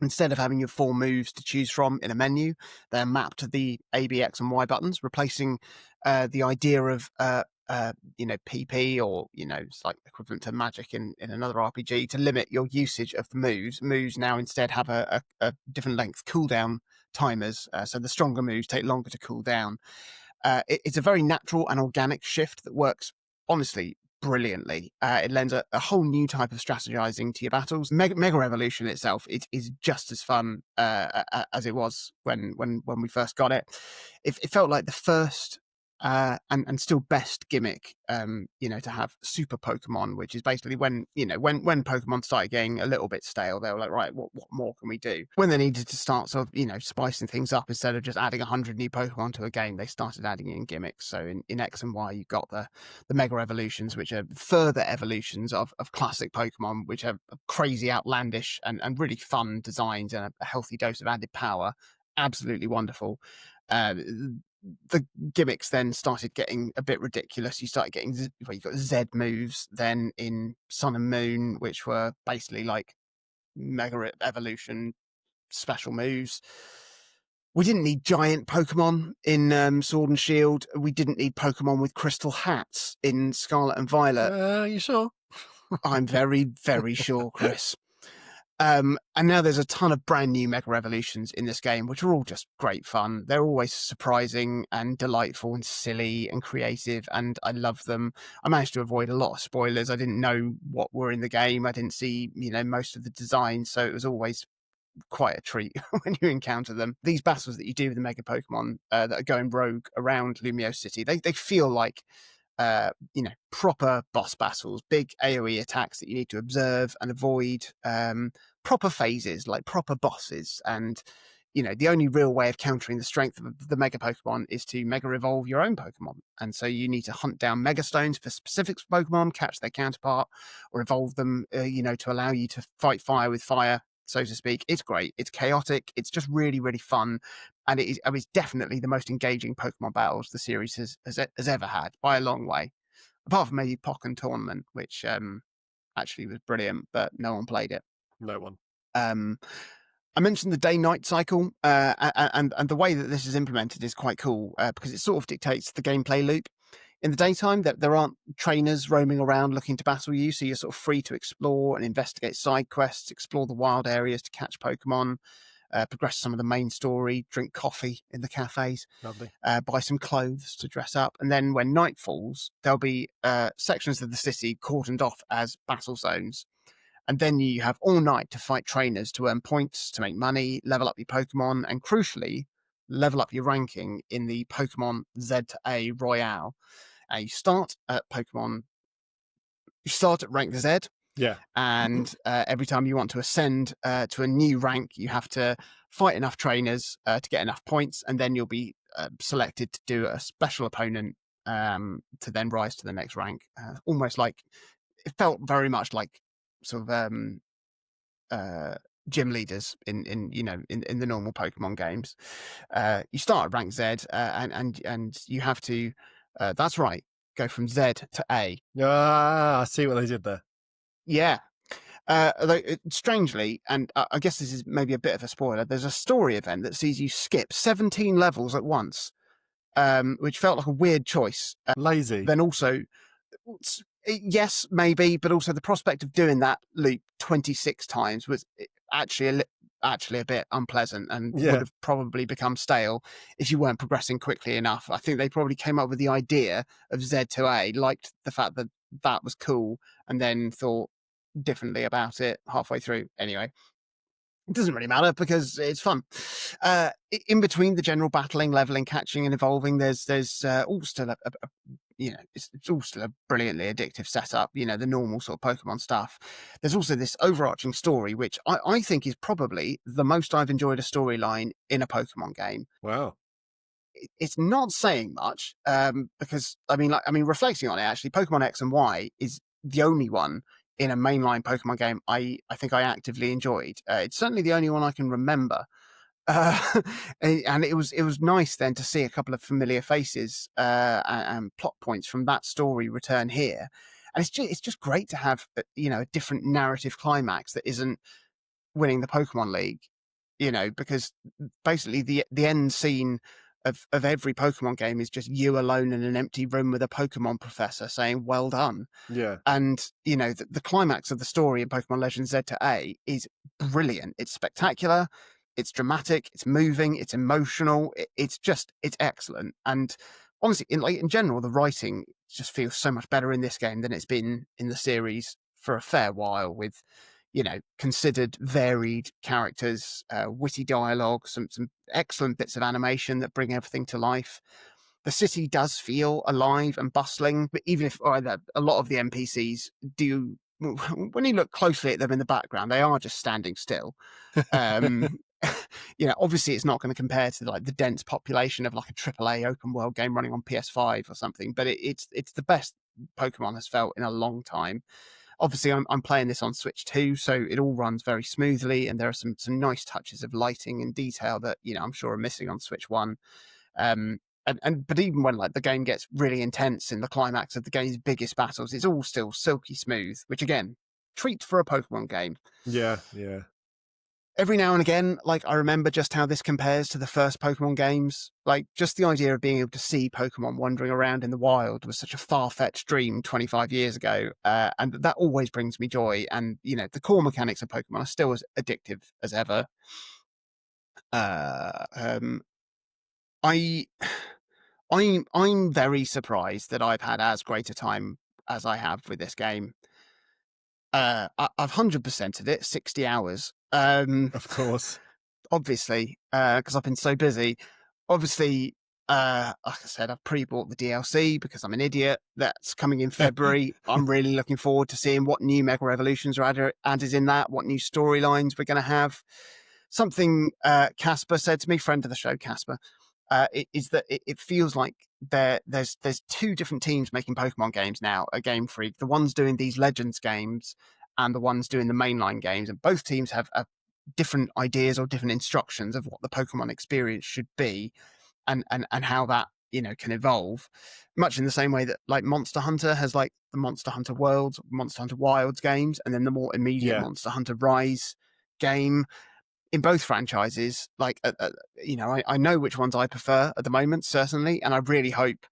Instead of having your 4 moves to choose from in a menu, they're mapped to the A, B, X, and Y buttons, replacing the idea of PP, or it's like equivalent to magic in another RPG, to limit your usage of the moves. Moves now instead have a different length cooldown timers, so the stronger moves take longer to cool down. It's a very natural and organic shift that works, honestly, brilliantly. It lends a whole new type of strategizing to your battles. Mega Evolution itself is just as fun as it was when we first got it. It felt like the first and still best gimmick, to have Super Pokemon, which is basically when Pokemon started getting a little bit stale, they were like, right, what more can we do? When they needed to start sort of, spicing things up, instead of just adding 100 new Pokemon to a game, they started adding in gimmicks. So in X and Y, you've got the Mega Evolutions, which are further evolutions of classic Pokemon, which are crazy, outlandish, and really fun designs, and a healthy dose of added power. Absolutely wonderful. The gimmicks then started getting a bit ridiculous. You started getting, you got Z moves then in Sun and Moon, which were basically like Mega Evolution special moves. We didn't need giant Pokemon in Sword and Shield. We didn't need Pokemon with crystal hats in Scarlet and Violet. Are you sure? I'm very, very sure, Chris. And now there's a ton of brand new Mega Evolutions in this game, which are all just great fun. They're always surprising and delightful and silly and creative, and I love them. I managed to avoid a lot of spoilers. I didn't know what were in the game. I didn't see, most of the designs, so it was always quite a treat when you encounter them. These battles that you do with the Mega Pokemon that are going rogue around Lumio City, they feel like proper boss battles, big AoE attacks that you need to observe and avoid, proper phases, like proper bosses. And, the only real way of countering the strength of the Mega Pokemon is to Mega Evolve your own Pokemon. And so you need to hunt down Mega Stones for specific Pokemon, catch their counterpart, or evolve them, to allow you to fight fire with fire, so to speak. It's great. It's chaotic. It's just really, really fun. And it's definitely the most engaging Pokemon battles the series has ever had by a long way. Apart from maybe Pokken Tournament, which actually was brilliant, but no one played it. No one. I mentioned the day-night cycle, and the way that this is implemented is quite cool, because it sort of dictates the gameplay loop. In the daytime, there aren't trainers roaming around looking to battle you, so you're sort of free to explore and investigate side quests, explore the wild areas to catch Pokemon, progress some of the main story, drink coffee in the cafes, Lovely. Buy some clothes to dress up. And then when night falls, there'll be sections of the city cordoned off as battle zones. And then you have all night to fight trainers to earn points, to make money, level up your Pokemon, and crucially, level up your ranking in the Pokemon Z to A Royale. You start at rank Z. Yeah. And every time you want to ascend to a new rank, you have to fight enough trainers to get enough points, and then you'll be selected to do a special opponent to then rise to the next rank. Almost like, it felt very much like sort of gym leaders in the normal Pokemon games. You start at rank Z, and you have to. That's right. Go from Z to A. I see what they did there. Yeah. Although strangely, and I guess this is maybe a bit of a spoiler, there's a story event that sees you skip 17 levels at once, which felt like a weird choice. Lazy. Then also, yes, maybe, but also the prospect of doing that loop 26 times was actually a bit unpleasant, and would have probably become stale if you weren't progressing quickly enough. I think they probably came up with the idea of Z to A, liked the fact that was cool, and then thought differently about it halfway through. Anyway, it doesn't really matter because it's fun. In between the general battling, leveling, catching, and evolving, there's all still it's all still a brilliantly addictive setup. The normal sort of Pokemon stuff. There's also this overarching story, which I think is probably the most I've enjoyed a storyline in a Pokemon game. Wow. It's not saying much, because reflecting on it, actually, Pokemon X and Y is the only one in a mainline Pokemon game I think I actively enjoyed. It's certainly the only one I can remember. And it was nice then to see a couple of familiar faces and plot points from that story return here. And it's just great to have a different narrative climax that isn't winning the Pokemon League, because basically the end scene of every Pokemon game is just you alone in an empty room with a Pokemon professor saying, well done. Yeah. And, the climax of the story in Pokemon Legends Z to A is brilliant. It's spectacular. It's dramatic. It's moving. It's emotional. It's excellent. And honestly, in general, the writing just feels so much better in this game than it's been in the series for a fair while, with considered, varied characters, witty dialogue, some excellent bits of animation that bring everything to life. the city does feel alive and bustling, but even if a lot of the NPCs do, when you look closely at them in the background, they are just standing still. Obviously it's not going to compare to like the dense population of like a AAA open world game running on PS5 or something, but it's the best Pokemon has felt in a long time. Obviously I'm playing this on Switch 2, so it all runs very smoothly, and there are some nice touches of lighting and detail that I'm sure are missing on Switch 1. But even when like the game gets really intense in the climax of the game's biggest battles, it's all still silky smooth, which again, treat for a Pokemon game. Yeah. Every now and again, like I remember just how this compares to the first Pokemon games. Like just the idea of being able to see Pokemon wandering around in the wild was such a far-fetched dream 25 years ago. And that always brings me joy. And, the core mechanics of Pokemon are still as addictive as ever. I'm very surprised that I've had as great a time as I have with this game. I've 100%ed it, 60 hours. Of course. Obviously, because I've been so busy. Obviously, like I said, I've pre-bought the DLC because I'm an idiot. That's coming in February. I'm really looking forward to seeing what new Mega Evolutions are added in that, what new storylines we're going to have. Something Casper said to me, friend of the show, Casper, is that it feels like there's two different teams making Pokemon games now at Game Freak. The ones doing these Legends games and the ones doing the mainline games. And both teams have different ideas or different instructions of what the Pokemon experience should be and how that, can evolve. Much in the same way that like Monster Hunter has like the Monster Hunter Worlds, Monster Hunter Wilds games, and then the more immediate Monster Hunter Rise game. In both franchises, like, I know which ones I prefer at the moment, certainly, and I really hope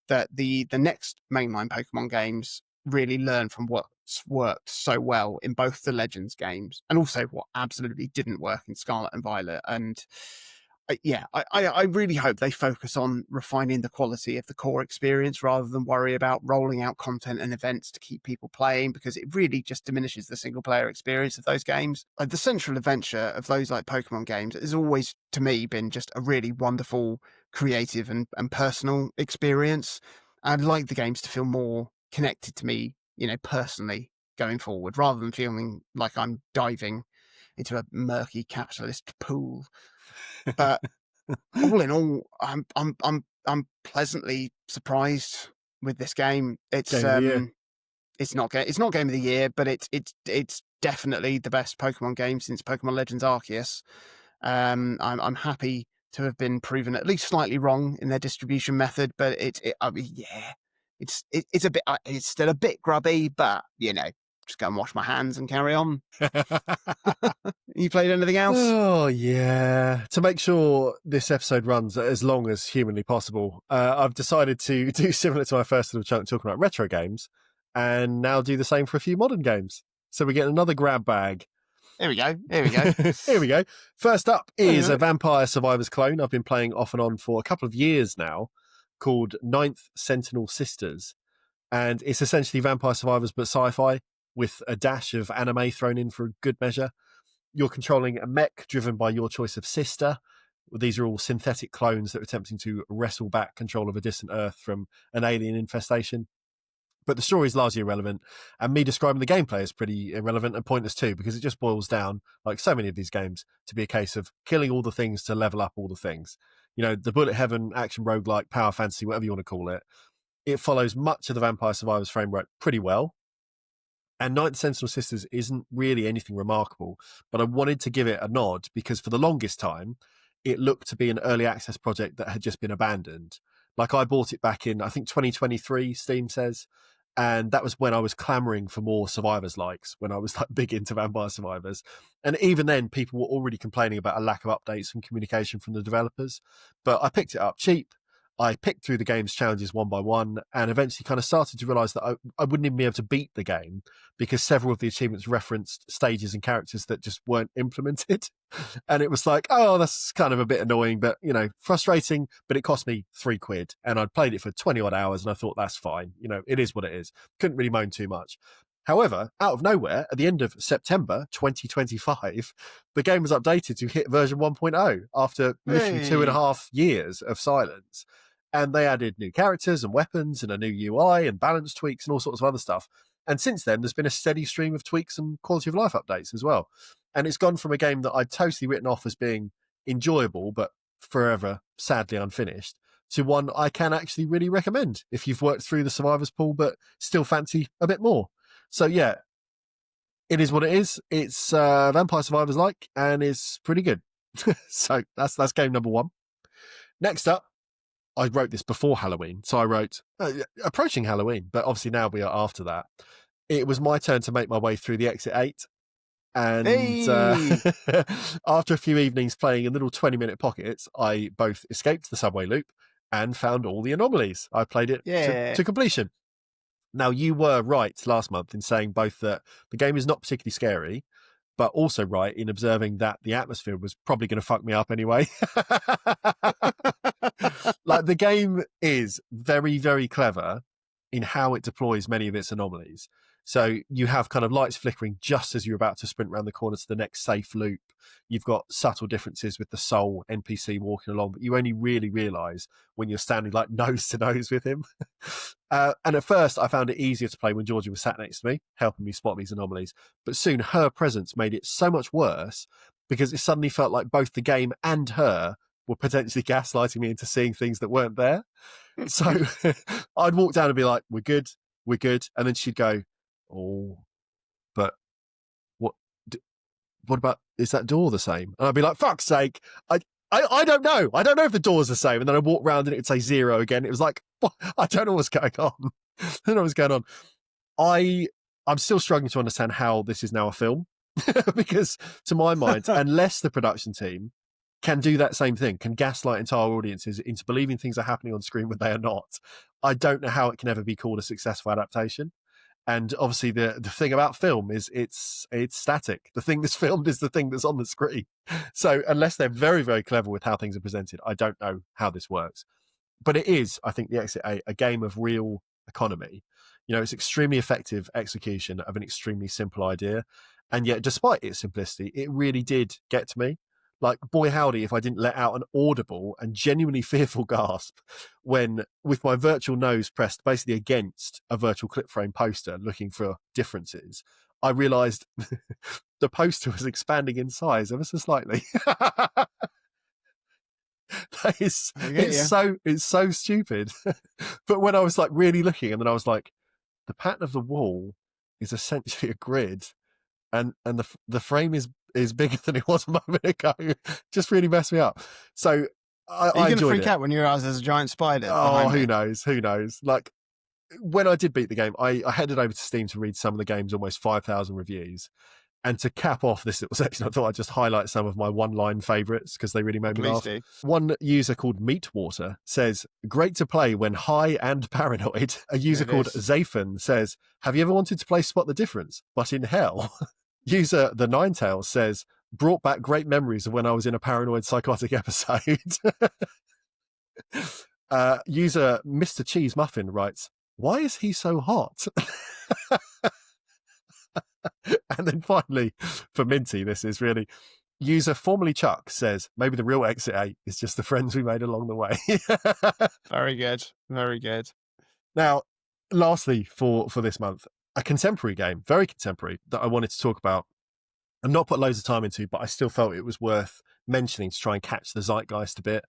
that the next mainline Pokemon games really learn from what's worked so well in both the Legends games and also what absolutely didn't work in Scarlet and Violet. And I really hope they focus on refining the quality of the core experience rather than worry about rolling out content and events to keep people playing, because it really just diminishes the single player experience of those games. The central adventure of those like Pokemon games has always, to me, been just a really wonderful, creative and personal experience. I'd like the games to feel more connected to me, personally going forward, rather than feeling like I'm diving into a murky capitalist pool. But all in all, I'm pleasantly surprised with this game. It's not Game of the Year, but it's definitely the best Pokemon game since Pokemon Legends Arceus. I'm happy to have been proven at least slightly wrong in their distribution method, but it's still a bit grubby, but just go and wash my hands and carry on. You played anything else? Oh, yeah. To make sure this episode runs as long as humanly possible, I've decided to do similar to my first little chunk talking about retro games, and now do the same for a few modern games. So we get another grab bag. Here we go. Here we go. First up is a Vampire Survivors clone I've been playing off and on for a couple of years now, called Ninth Sentinel Sisters. And it's essentially Vampire Survivors but sci-fi, with a dash of anime thrown in for good measure. You're controlling a mech driven by your choice of sister. These are all synthetic clones that are attempting to wrestle back control of a distant Earth from an alien infestation. But the story is largely irrelevant, and me describing the gameplay is pretty irrelevant and pointless too, because it just boils down, like so many of these games, to be a case of killing all the things to level up all the things. The bullet heaven, action roguelike, power fantasy, whatever you want to call it. It follows much of the Vampire Survivors framework pretty well. And Ninth Sentinel Sisters isn't really anything remarkable, but I wanted to give it a nod because for the longest time, it looked to be an early access project that had just been abandoned. Like I bought it back in, I think 2023, Steam says, and that was when I was clamoring for more Survivors likes, when I was like big into Vampire Survivors. And even then, people were already complaining about a lack of updates and communication from the developers. But I picked it up cheap. I picked through the game's challenges one by one and eventually kind of started to realise that I wouldn't even be able to beat the game because several of the achievements referenced stages and characters that just weren't implemented. And it was like, oh, that's kind of a bit annoying, but, frustrating, but it cost me £3 and I'd played it for 20 odd hours and I thought that's fine. It is what it is. Couldn't really moan too much. However, out of nowhere, at the end of September 2025, the game was updated to hit version 1.0 after literally 2.5 years of silence. And they added new characters and weapons and a new UI and balance tweaks and all sorts of other stuff. And since then, there's been a steady stream of tweaks and quality of life updates as well. And it's gone from a game that I'd totally written off as being enjoyable, but forever, sadly, unfinished, to one I can actually really recommend if you've worked through the survivors pool, but still fancy a bit more. So yeah, it is what it is. It's Vampire Survivors like, and it's pretty good. So that's game number one. Next up, I wrote this before Halloween. So I wrote approaching Halloween, but obviously now we are after that. It was my turn to make my way through the Exit 8. And after a few evenings playing in little 20-minute pockets, I both escaped the subway loop and found all the anomalies. I played it to completion. Now, you were right last month in saying both that the game is not particularly scary, but also right in observing that the atmosphere was probably going to fuck me up anyway. Like, the game is very, very clever in how it deploys many of its anomalies. So you have kind of lights flickering just as you're about to sprint around the corner to the next safe loop. You've got subtle differences with the soul NPC walking along, but you only really realise when you're standing like nose to nose with him. And at first, I found it easier to play when Georgie was sat next to me, helping me spot these anomalies. But soon her presence made it so much worse because it suddenly felt like both the game and her were potentially gaslighting me into seeing things that weren't there. So I'd walk down and be like, we're good. And then she'd go, oh, but what about, is that door the same? And I'd be like, fuck's sake, I don't know. I don't know if the door's the same. And then I walk around and it'd say 0 again. It was like, I don't know what's going on. I don't know what's going on. I'm still struggling to understand how this is now a film because to my mind, unless the production team can do that same thing, can gaslight entire audiences into believing things are happening on screen when they are not, I don't know how it can ever be called a successful adaptation. And obviously the thing about film is it's static. The thing that's filmed is the thing that's on the screen. So unless they're very, very clever with how things are presented, I don't know how this works. But it is, I think, the Exit 8, a game of real economy. You know, it's extremely effective execution of an extremely simple idea. And yet, despite its simplicity, it really did get to me. Like, boy howdy, if I didn't let out an audible and genuinely fearful gasp when, with my virtual nose pressed basically against a virtual clip frame poster looking for differences, I realised the poster was expanding in size ever so slightly. It's so stupid. But when I was like really looking, and then I was like, the pattern of the wall is essentially a grid, and the frame is bigger than it was a moment ago. Just really messed me up. So I enjoyed it. Are you going to freak out when you realize there's a giant spider? Oh, who knows? Like, when I did beat the game, I headed over to Steam to read some of the game's almost 5,000 reviews. And to cap off this little section, I thought I'd just highlight some of my one-line favourites because they really made me laugh. One user called Meatwater says, great to play when high and paranoid. A user called Zaphan says, have you ever wanted to play Spot the Difference, but in hell? User The Ninetails says, brought back great memories of when I was in a paranoid psychotic episode. User Mr. Cheese Muffin writes, why is he so hot? And then finally, for Minty, this is really, user formerly Chuck says, maybe the real Exit 8 is just the friends we made along the way. Very good. Very good. Now, lastly, for this month, a contemporary game, very contemporary, that I wanted to talk about and not put loads of time into, but I still felt it was worth mentioning to try and catch the zeitgeist a bit.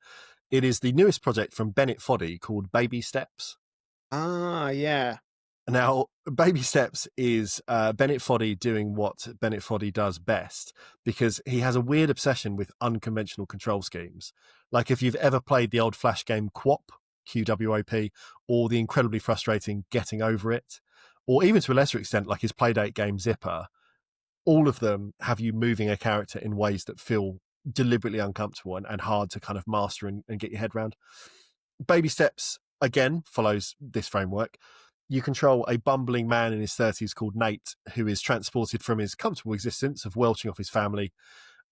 It is the newest project from Bennett Foddy called Baby Steps. Ah, yeah. Now, Baby Steps is Bennett Foddy doing what Bennett Foddy does best, because he has a weird obsession with unconventional control schemes. Like, if you've ever played the old Flash game QWOP, QWOP, or the incredibly frustrating Getting Over It, or even to a lesser extent, like his Playdate game Zipper, all of them have you moving a character in ways that feel deliberately uncomfortable and hard to kind of master and get your head around. Baby Steps, again, follows this framework. You control a bumbling man in his 30s called Nate, who is transported from his comfortable existence of welching off his family,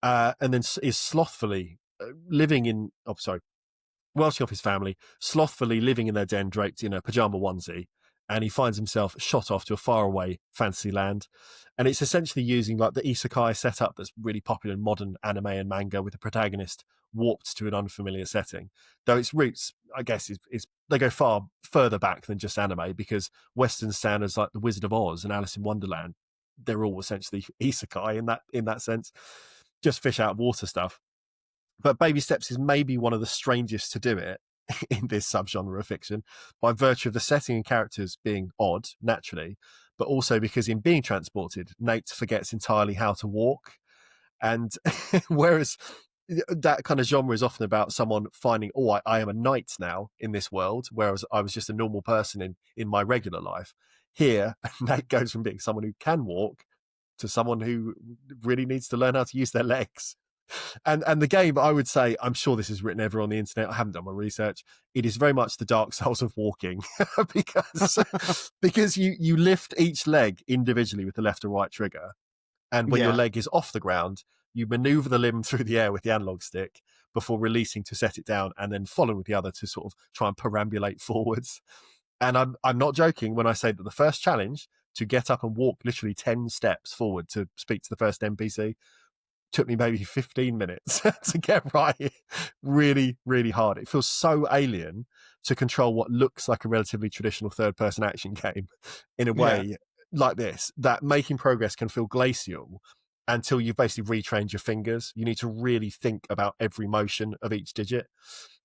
and then is slothfully welching off his family, slothfully living in their den draped in a pajama onesie, and he finds himself shot off to a faraway fantasy land. And it's essentially using like the isekai setup that's really popular in modern anime and manga, with the protagonist warped to an unfamiliar setting. Though its roots, I guess, is they go far further back than just anime, because Western standards like The Wizard of Oz and Alice in Wonderland, they're all essentially isekai in that sense, just fish out of water stuff. But Baby Steps is maybe one of the strangest to do it in this subgenre of fiction, by virtue of the setting and characters being odd, naturally, but also because in being transported, Nate forgets entirely how to walk. And whereas that kind of genre is often about someone finding, I am a knight now in this world, whereas I was just a normal person in my regular life. Here, Nate goes from being someone who can walk to someone who really needs to learn how to use their legs. And the game, I would say, I'm sure this is written everywhere on the internet, I haven't done my research, it is very much the Dark Souls of walking, because you lift each leg individually with the left or right trigger, and when your leg is off the ground, you maneuver the limb through the air with the analog stick before releasing to set it down, and then following with the other to sort of try and perambulate forwards. And I'm not joking when I say that the first challenge, to get up and walk literally 10 steps forward to speak to the first NPC, took me maybe 15 minutes to get right. Really, really hard. It feels so alien to control what looks like a relatively traditional third-person action game in a way like this, that making progress can feel glacial until you've basically retrained your fingers. You need to really think about every motion of each digit.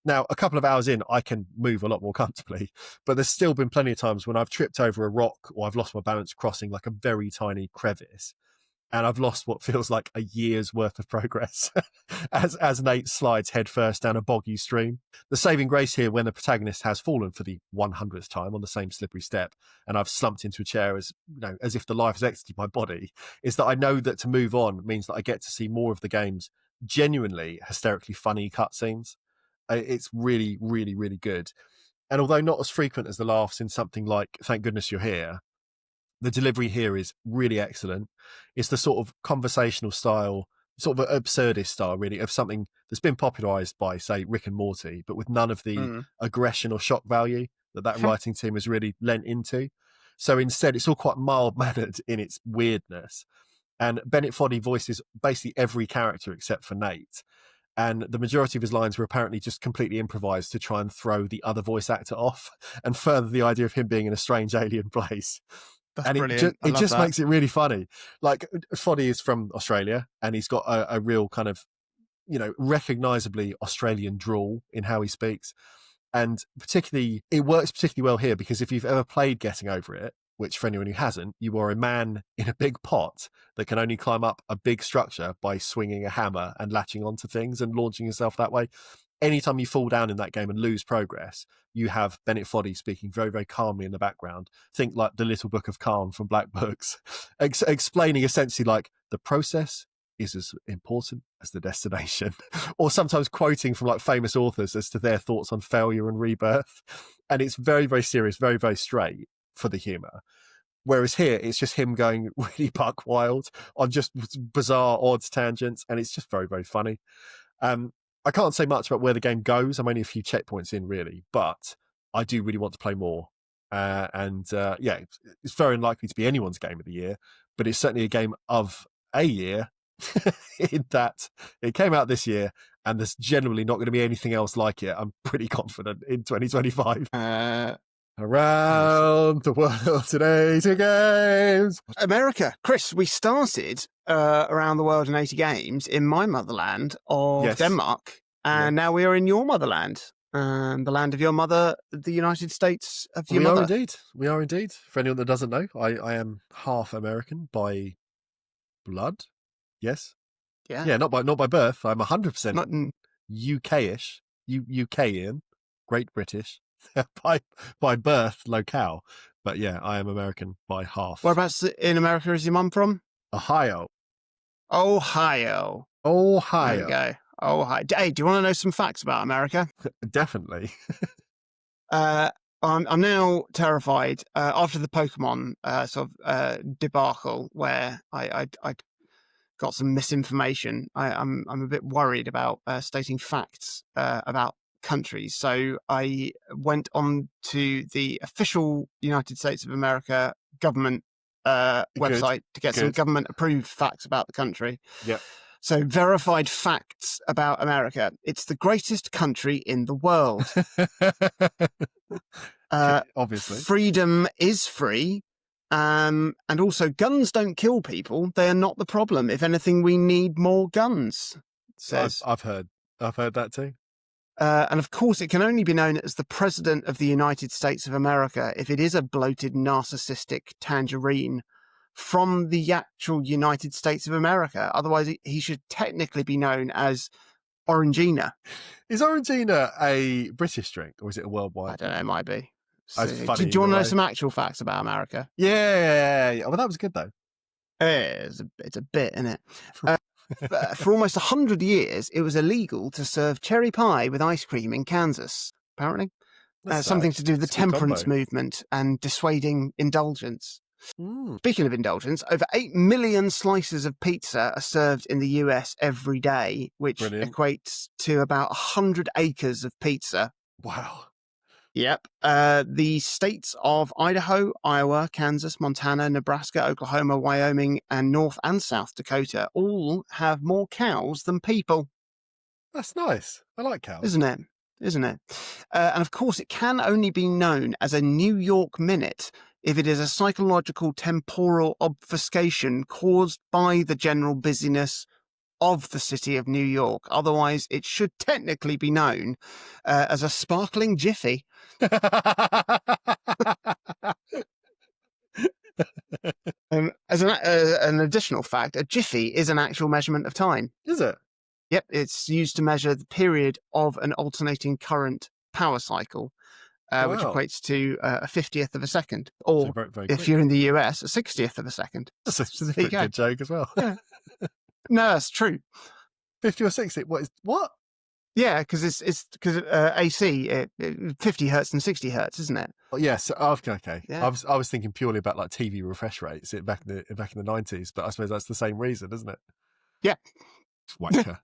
Now, a couple of hours in, I can move a lot more comfortably, but there's still been plenty of times when I've tripped over a rock or I've lost my balance crossing like a very tiny crevice, and I've lost what feels like a year's worth of progress as Nate slides headfirst down a boggy stream. The saving grace here, when the protagonist has fallen for the 100th time on the same slippery step, and I've slumped into a chair as if the life has exited my body, is that I know that to move on means that I get to see more of the game's genuinely hysterically funny cutscenes. It's really, really, really good. And although not as frequent as the laughs in something like Thank Goodness You're Here, the delivery here is really excellent. It's the sort of conversational style, sort of absurdist style, really, of something that's been popularized by, say, Rick and Morty, but with none of the aggression or shock value that writing team has really lent into. So instead, it's all quite mild-mannered in its weirdness. And Bennett Foddy voices basically every character except for Nate. And the majority of his lines were apparently just completely improvised to try and throw the other voice actor off and further the idea of him being in a strange alien place. That's and brilliant. It just makes it really funny. Like, Foddy is from Australia, and he's got a real kind of, recognizably Australian drawl in how he speaks. And it works particularly well here, because if you've ever played Getting Over It, which for anyone who hasn't, you are a man in a big pot that can only climb up a big structure by swinging a hammer and latching onto things and launching yourself that way. Anytime you fall down in that game and lose progress, you have Bennett Foddy speaking very, very calmly in the background. Think like the Little Book of Calm from Black Books, explaining essentially like the process is as important as the destination, or sometimes quoting from like famous authors as to their thoughts on failure and rebirth. And it's very, very serious, very, very straight for the humor. Whereas here, it's just him going really buck wild on just bizarre, odd tangents, and it's just very, very funny. I can't say much about where the game goes. I'm only a few checkpoints in, really, but I do really want to play more. It's very unlikely to be anyone's game of the year, but it's certainly a game of a year in that it came out this year, and there's generally not going to be anything else like it. I'm pretty confident in 2025. Around the world in 80 games. America. Chris, we started Around the World in 80 Games in my motherland of Denmark, and now we are in your motherland, the land of your mother, the United States of your mother. We are indeed. For anyone that doesn't know, I am half American by blood. Yes. Yeah, not by birth. I'm 100% UK-ish, UKian, Great British. by birth locale, but yeah, I am American by half. Whereabouts in America is your mum from? Ohio. There we go. Ohio. Hey, do you want to know some facts about America? Definitely. I'm now terrified after the Pokemon debacle, where I got some misinformation. I'm a bit worried about stating facts about countries, so I went on to the official United States of America government website to get some government approved facts about the country. Yeah. So, verified facts about America. It's the greatest country in the world. Obviously. Freedom is free. And also, guns don't kill people. They are not the problem. If anything, we need more guns, it says. I've heard that too. And of course, it can only be known as the President of the United States of America if it is a bloated, narcissistic tangerine from the actual United States of America. Otherwise, he should technically be known as Orangina. Is Orangina a British drink or is it a worldwide? I don't know, it might be. So, do you want to know some actual facts about America? Yeah. Well, that was good, though. It's a bit, isn't it? For almost 100 years, it was illegal to serve cherry pie with ice cream in Kansas, apparently. Something to do with the temperance movement and dissuading indulgence. Speaking of indulgence, over 8 million slices of pizza are served in the US every day, which equates to about 100 acres of pizza. Wow. Yep. The states of Idaho, Iowa, Kansas, Montana, Nebraska, Oklahoma, Wyoming, and North and South Dakota all have more cows than people. That's nice. I like cows. Isn't it? And of course, it can only be known as a New York minute if it is a psychological temporal obfuscation caused by the general busyness of the city of New York. Otherwise, it should technically be known as a sparkling jiffy. As an additional fact, a jiffy is an actual measurement of time. Is it? Yep, it's used to measure the period of an alternating current power cycle, which equates to a 50th of a second. Or, very, very if quick. You're in the US, a 60th of a second. That's a pretty good joke as well. Yeah. No, that's true. 50 or 60? What? Yeah, because it's AC, 50 hertz and 60 hertz, isn't it? Oh, yes. Okay. Yeah. I was thinking purely about like TV refresh rates back in the 90s, but I suppose that's the same reason, isn't it? Yeah. Wanker.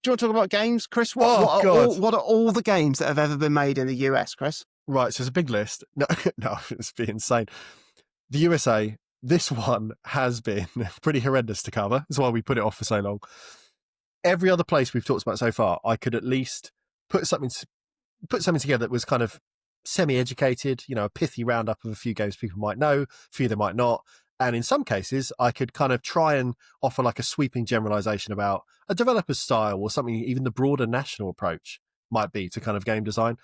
Do you want to talk about games, Chris? What are all the games that have ever been made in the US, Chris? Right, so it's a big list. No, it's be insane. The USA, this one has been pretty horrendous to cover. That's why we put it off for so long. Every other place we've talked about so far, I could at least put something together that was kind of semi-educated, a pithy roundup of a few games people might know, a few they might not. And in some cases, I could kind of try and offer like a sweeping generalization about a developer's style or something even the broader national approach might be to kind of game design.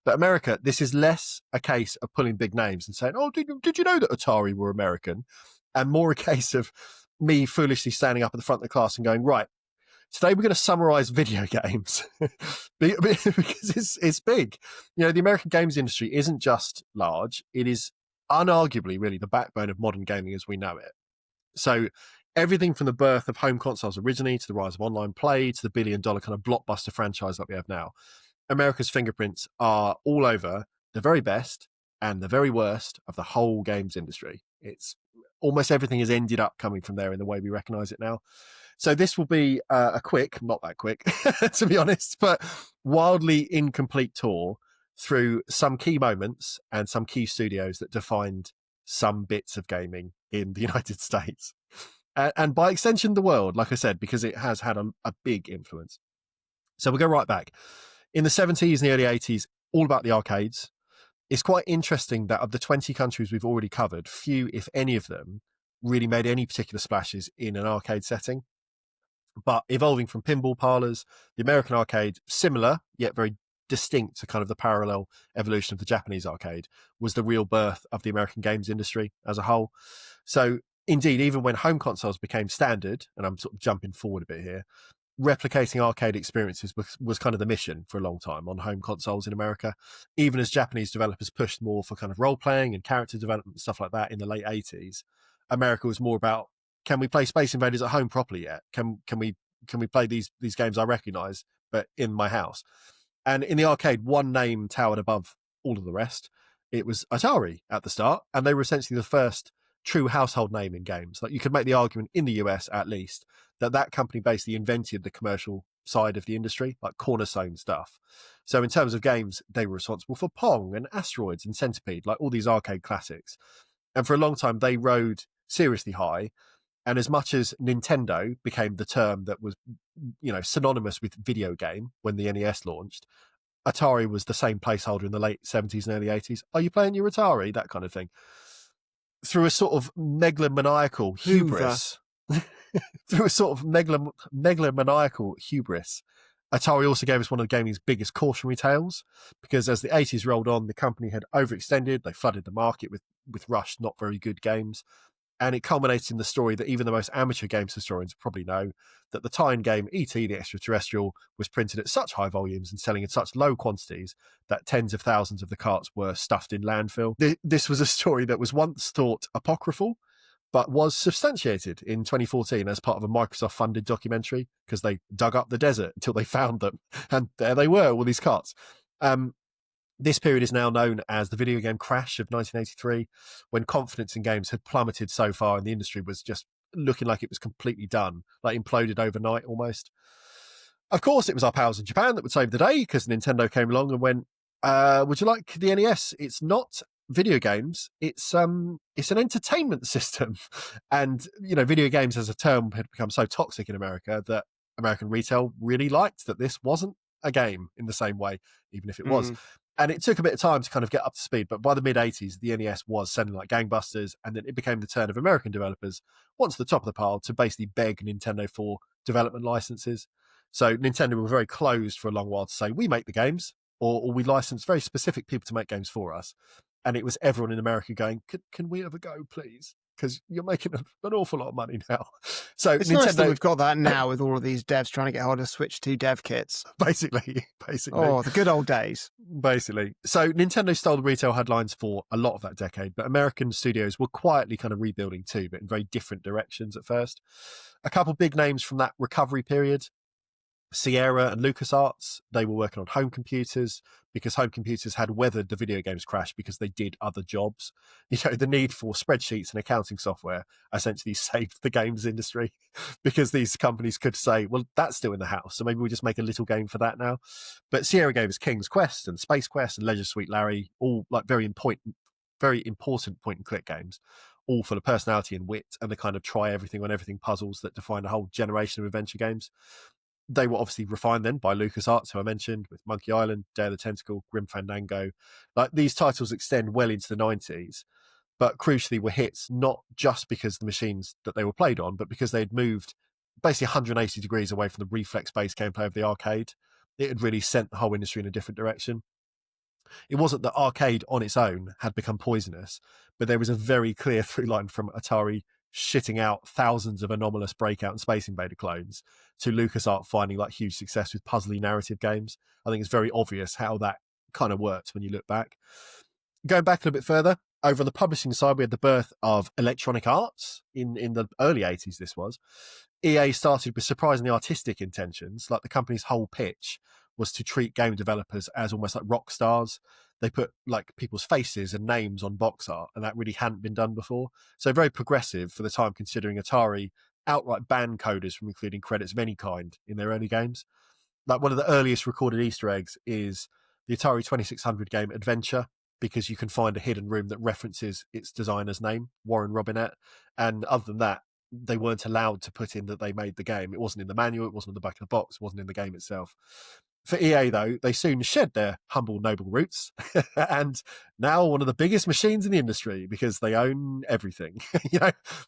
But America, this is less a case of pulling big names and saying, oh, did you know that Atari were American? And more a case of me foolishly standing up at the front of the class and going, right, today we're going to summarize video games because it's big. The American games industry isn't just large. It is unarguably really the backbone of modern gaming as we know it. So everything from the birth of home consoles originally to the rise of online play to the billion-dollar kind of blockbuster franchise that we have now, America's fingerprints are all over the very best and the very worst of the whole games industry. It's almost everything has ended up coming from there in the way we recognize it now. So this will be a quick, not that quick, to be honest, but wildly incomplete tour through some key moments and some key studios that defined some bits of gaming in the United States. And by extension, the world, like I said, because it has had a big influence. So we'll go right back. In the 70s and the early 80s, all about the arcades. It's quite interesting that of the 20 countries we've already covered, few, if any of them, really made any particular splashes in an arcade setting. But evolving from pinball parlors, the American arcade, similar, yet very distinct to kind of the parallel evolution of the Japanese arcade, was the real birth of the American games industry as a whole. So indeed, even when home consoles became standard, and I'm sort of jumping forward a bit here, replicating arcade experiences was kind of the mission for a long time on home consoles in America, even as Japanese developers pushed more for kind of role-playing and character development and stuff like that in the late 80s. America was more about, can we play Space Invaders at home properly yet? Can we play these games I recognize, but in my house? And in the arcade, one name towered above all of the rest. It was Atari at the start, and they were essentially the first true household name in games. Like, you could make the argument in the US, at least, that company basically invented the commercial side of the industry, like cornerstone stuff. So in terms of games, they were responsible for Pong and Asteroids and Centipede, like all these arcade classics. And for a long time, they rode seriously high. And as much as Nintendo became the term that was, synonymous with video game when the NES launched, Atari was the same placeholder in the late 70s and early 80s. Are you playing your Atari? That kind of thing. Through a sort of megalomaniacal hubris. Through a sort of megalomaniacal hubris, Atari also gave us one of gaming's biggest cautionary tales, because as the 80s rolled on, the company had overextended. They flooded the market with rushed, not very good games. And it culminates in the story that even the most amateur games historians probably know, that the tie-in game E.T. the Extraterrestrial was printed at such high volumes and selling in such low quantities that tens of thousands of the carts were stuffed in landfill. This was a story that was once thought apocryphal, but was substantiated in 2014 as part of a Microsoft-funded documentary, because they dug up the desert until they found them. And there they were, all these carts. This period is now known as the video game crash of 1983, when confidence in games had plummeted so far and the industry was just looking like it was completely done, like imploded overnight almost. Of course, it was our pals in Japan that would save the day, because Nintendo came along and went, would you like the NES? It's not video games, it's an entertainment system. And video games as a term had become so toxic in America that American retail really liked that this wasn't a game in the same way, even if it was. And it took a bit of time to kind of get up to speed, but by the mid-80s, the NES was selling like gangbusters, and then it became the turn of American developers, once at the top of the pile, to basically beg Nintendo for development licenses. So Nintendo were very closed for a long while to say, we make the games, or we license very specific people to make games for us. And it was everyone in America going, can we ever go, please? Because you're making an awful lot of money now. So it's Nintendo, nice that we've got that now with all of these devs trying to get hold of Switch 2 dev kits. Basically. Oh, the good old days. Basically. So Nintendo stole the retail headlines for a lot of that decade, but American studios were quietly kind of rebuilding too, but in very different directions at first. A couple big names from that recovery period: Sierra and LucasArts. They were working on home computers, because home computers had weathered the video games crash because they did other jobs. The need for spreadsheets and accounting software essentially saved the games industry, because these companies could say, well, that's still in the house, so maybe we just make a little game for that now. But Sierra gave us King's Quest and Space Quest and Leisure Suite Larry, all like very important point and click games, all full of personality and wit, and the kind of try everything on everything puzzles that define a whole generation of adventure games. They were obviously refined then by LucasArts, who I mentioned, with Monkey Island, Day of the Tentacle, Grim Fandango. Like, these titles extend well into the 90s, but crucially were hits not just because the machines that they were played on, but because they had moved basically 180 degrees away from the reflex-based gameplay of the arcade. It had really sent the whole industry in a different direction. It wasn't that arcade on its own had become poisonous, but there was a very clear through line from Atari shitting out thousands of anomalous Breakout and Space Invader clones to LucasArts finding like huge success with puzzly narrative games. I think it's very obvious how that kind of works when you look back. Going back a little bit further, over on the publishing side, we had the birth of Electronic Arts in the early 80s. This was EA started with surprisingly artistic intentions. Like, the company's whole pitch was to treat game developers as almost like rock stars. They put like people's faces and names on box art, and that really hadn't been done before. So very progressive for the time, considering Atari outright banned coders from including credits of any kind in their early games. Like, one of the earliest recorded Easter eggs is the Atari 2600 game Adventure, because you can find a hidden room that references its designer's name, Warren Robinette. And other than that, they weren't allowed to put in that they made the game. It wasn't in the manual, it wasn't on the back of the box, it wasn't in the game itself. For EA, though, they soon shed their humble, noble roots, and now one of the biggest machines in the industry, because they own everything.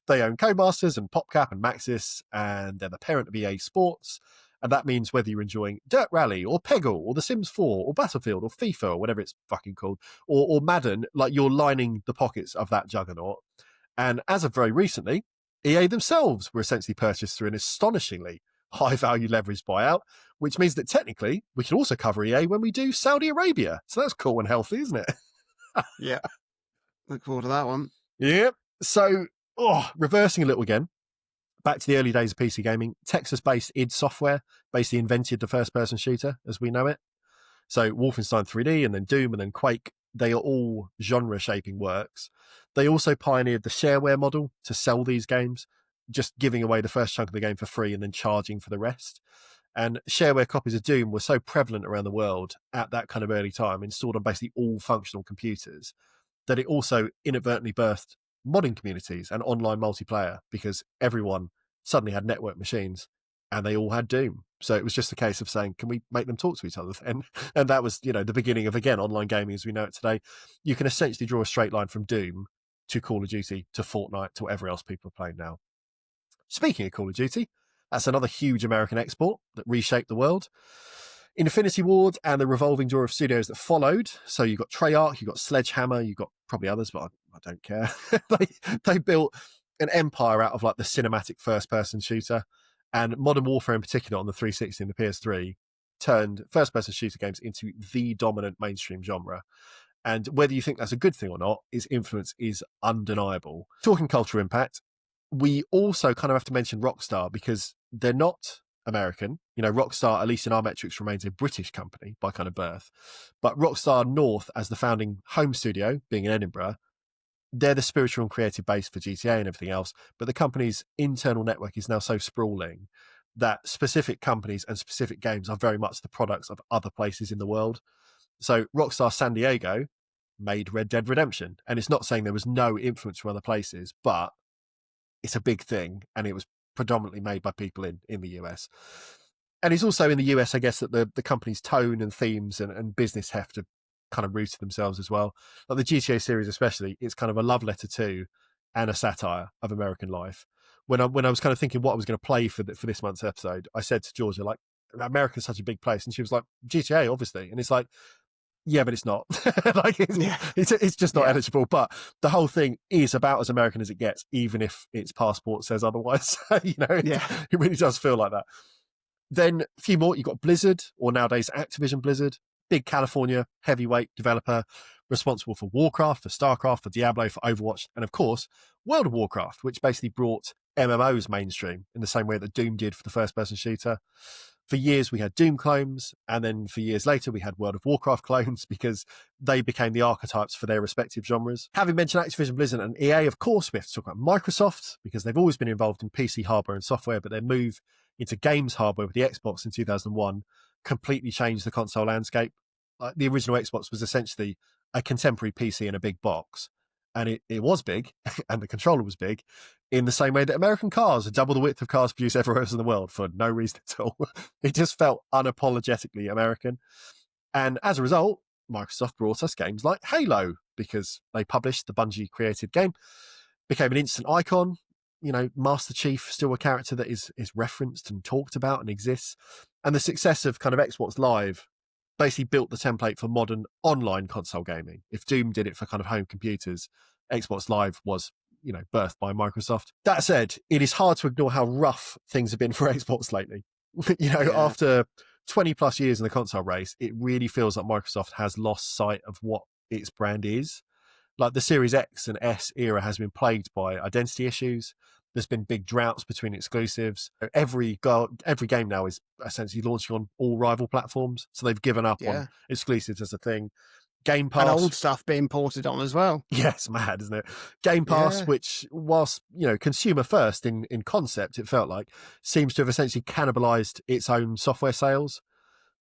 They own Codemasters and PopCap and Maxis, and they're the parent of EA Sports. And that means whether you're enjoying Dirt Rally or Peggle or The Sims 4 or Battlefield or FIFA or whatever it's fucking called, or Madden, like, you're lining the pockets of that juggernaut. And as of very recently, EA themselves were essentially purchased through an astonishingly high-value leveraged buyout, which means that technically we can also cover EA when we do Saudi Arabia. So that's cool and healthy, isn't it? Yeah. Look forward to that one. Yep. So, reversing a little again, back to the early days of PC gaming, Texas-based id Software basically invented the first-person shooter as we know it. So Wolfenstein 3D and then Doom and then Quake, they are all genre-shaping works. They also pioneered the shareware model to sell these games, just giving away the first chunk of the game for free and then charging for the rest. And shareware copies of Doom were so prevalent around the world at that kind of early time, installed on basically all functional computers, that it also inadvertently birthed modding communities and online multiplayer, because everyone suddenly had network machines and they all had Doom. So it was just a case of saying, can we make them talk to each other then? And that was, the beginning of, again, online gaming as we know it today. You can essentially draw a straight line from Doom to Call of Duty to Fortnite to whatever else people are playing now. Speaking of Call of Duty, that's another huge American export that reshaped the world. Infinity Ward and the revolving door of studios that followed. So you've got Treyarch, you've got Sledgehammer, you've got probably others, but I don't care. they built an empire out of like the cinematic first-person shooter, and Modern Warfare in particular on the 360 and the PS3 turned first-person shooter games into the dominant mainstream genre. And whether you think that's a good thing or not, its influence is undeniable. Talking cultural impact, we also kind of have to mention Rockstar, because they're not American. Rockstar, at least in our metrics, remains a British company by kind of birth. But Rockstar North, as the founding home studio, being in Edinburgh, they're the spiritual and creative base for GTA and everything else. But the company's internal network is now so sprawling that specific companies and specific games are very much the products of other places in the world. So Rockstar San Diego made Red Dead Redemption. And it's not saying there was no influence from other places, but it's a big thing. And it was predominantly made by people in the US. And it's also in the US, I guess, that the company's tone and themes and business heft have kind of rooted themselves as well. Like the GTA series especially, it's kind of a love letter to and a satire of American life. When I was kind of thinking what I was going to play for this month's episode, I said to Georgia, like, America's such a big place. And she was like, GTA, obviously. And it's like, yeah, but it's not. It's just not eligible. But the whole thing is about as American as it gets, even if its passport says otherwise. It really does feel like that. Then a few more. You've got Blizzard, or nowadays Activision Blizzard, big California heavyweight developer, responsible for Warcraft, for StarCraft, for Diablo, for Overwatch, and of course, World of Warcraft, which basically brought MMOs mainstream in the same way that Doom did for the first-person shooter. For years, we had Doom clones, and then for years later, we had World of Warcraft clones, because they became the archetypes for their respective genres. Having mentioned Activision Blizzard and EA, of course, we have to talk about Microsoft, because they've always been involved in PC hardware and software, but their move into games hardware with the Xbox in 2001 completely changed the console landscape. The original Xbox was essentially a contemporary PC in a big box. And it was big, and the controller was big, in the same way that American cars are double the width of cars produced everywhere else in the world for no reason at all. It just felt unapologetically American. And as a result, Microsoft brought us games like Halo, because they published the Bungie-created game, became an instant icon. Master Chief, still a character that is referenced and talked about and exists. And the success of kind of Xbox Live basically built the template for modern online console gaming. If Doom did it for kind of home computers, Xbox Live was, birthed by Microsoft. That said, it is hard to ignore how rough things have been for Xbox lately. After 20 plus years in the console race, it really feels like Microsoft has lost sight of what its brand is. Like the Series X and S era has been plagued by identity issues. There's been big droughts between exclusives. Every game now is essentially launching on all rival platforms. So they've given up on exclusives as a thing. Game Pass. And old stuff being ported on as well. Yeah, it's mad, isn't it? Game Pass, which whilst, consumer first in concept, it felt like, seems to have essentially cannibalized its own software sales.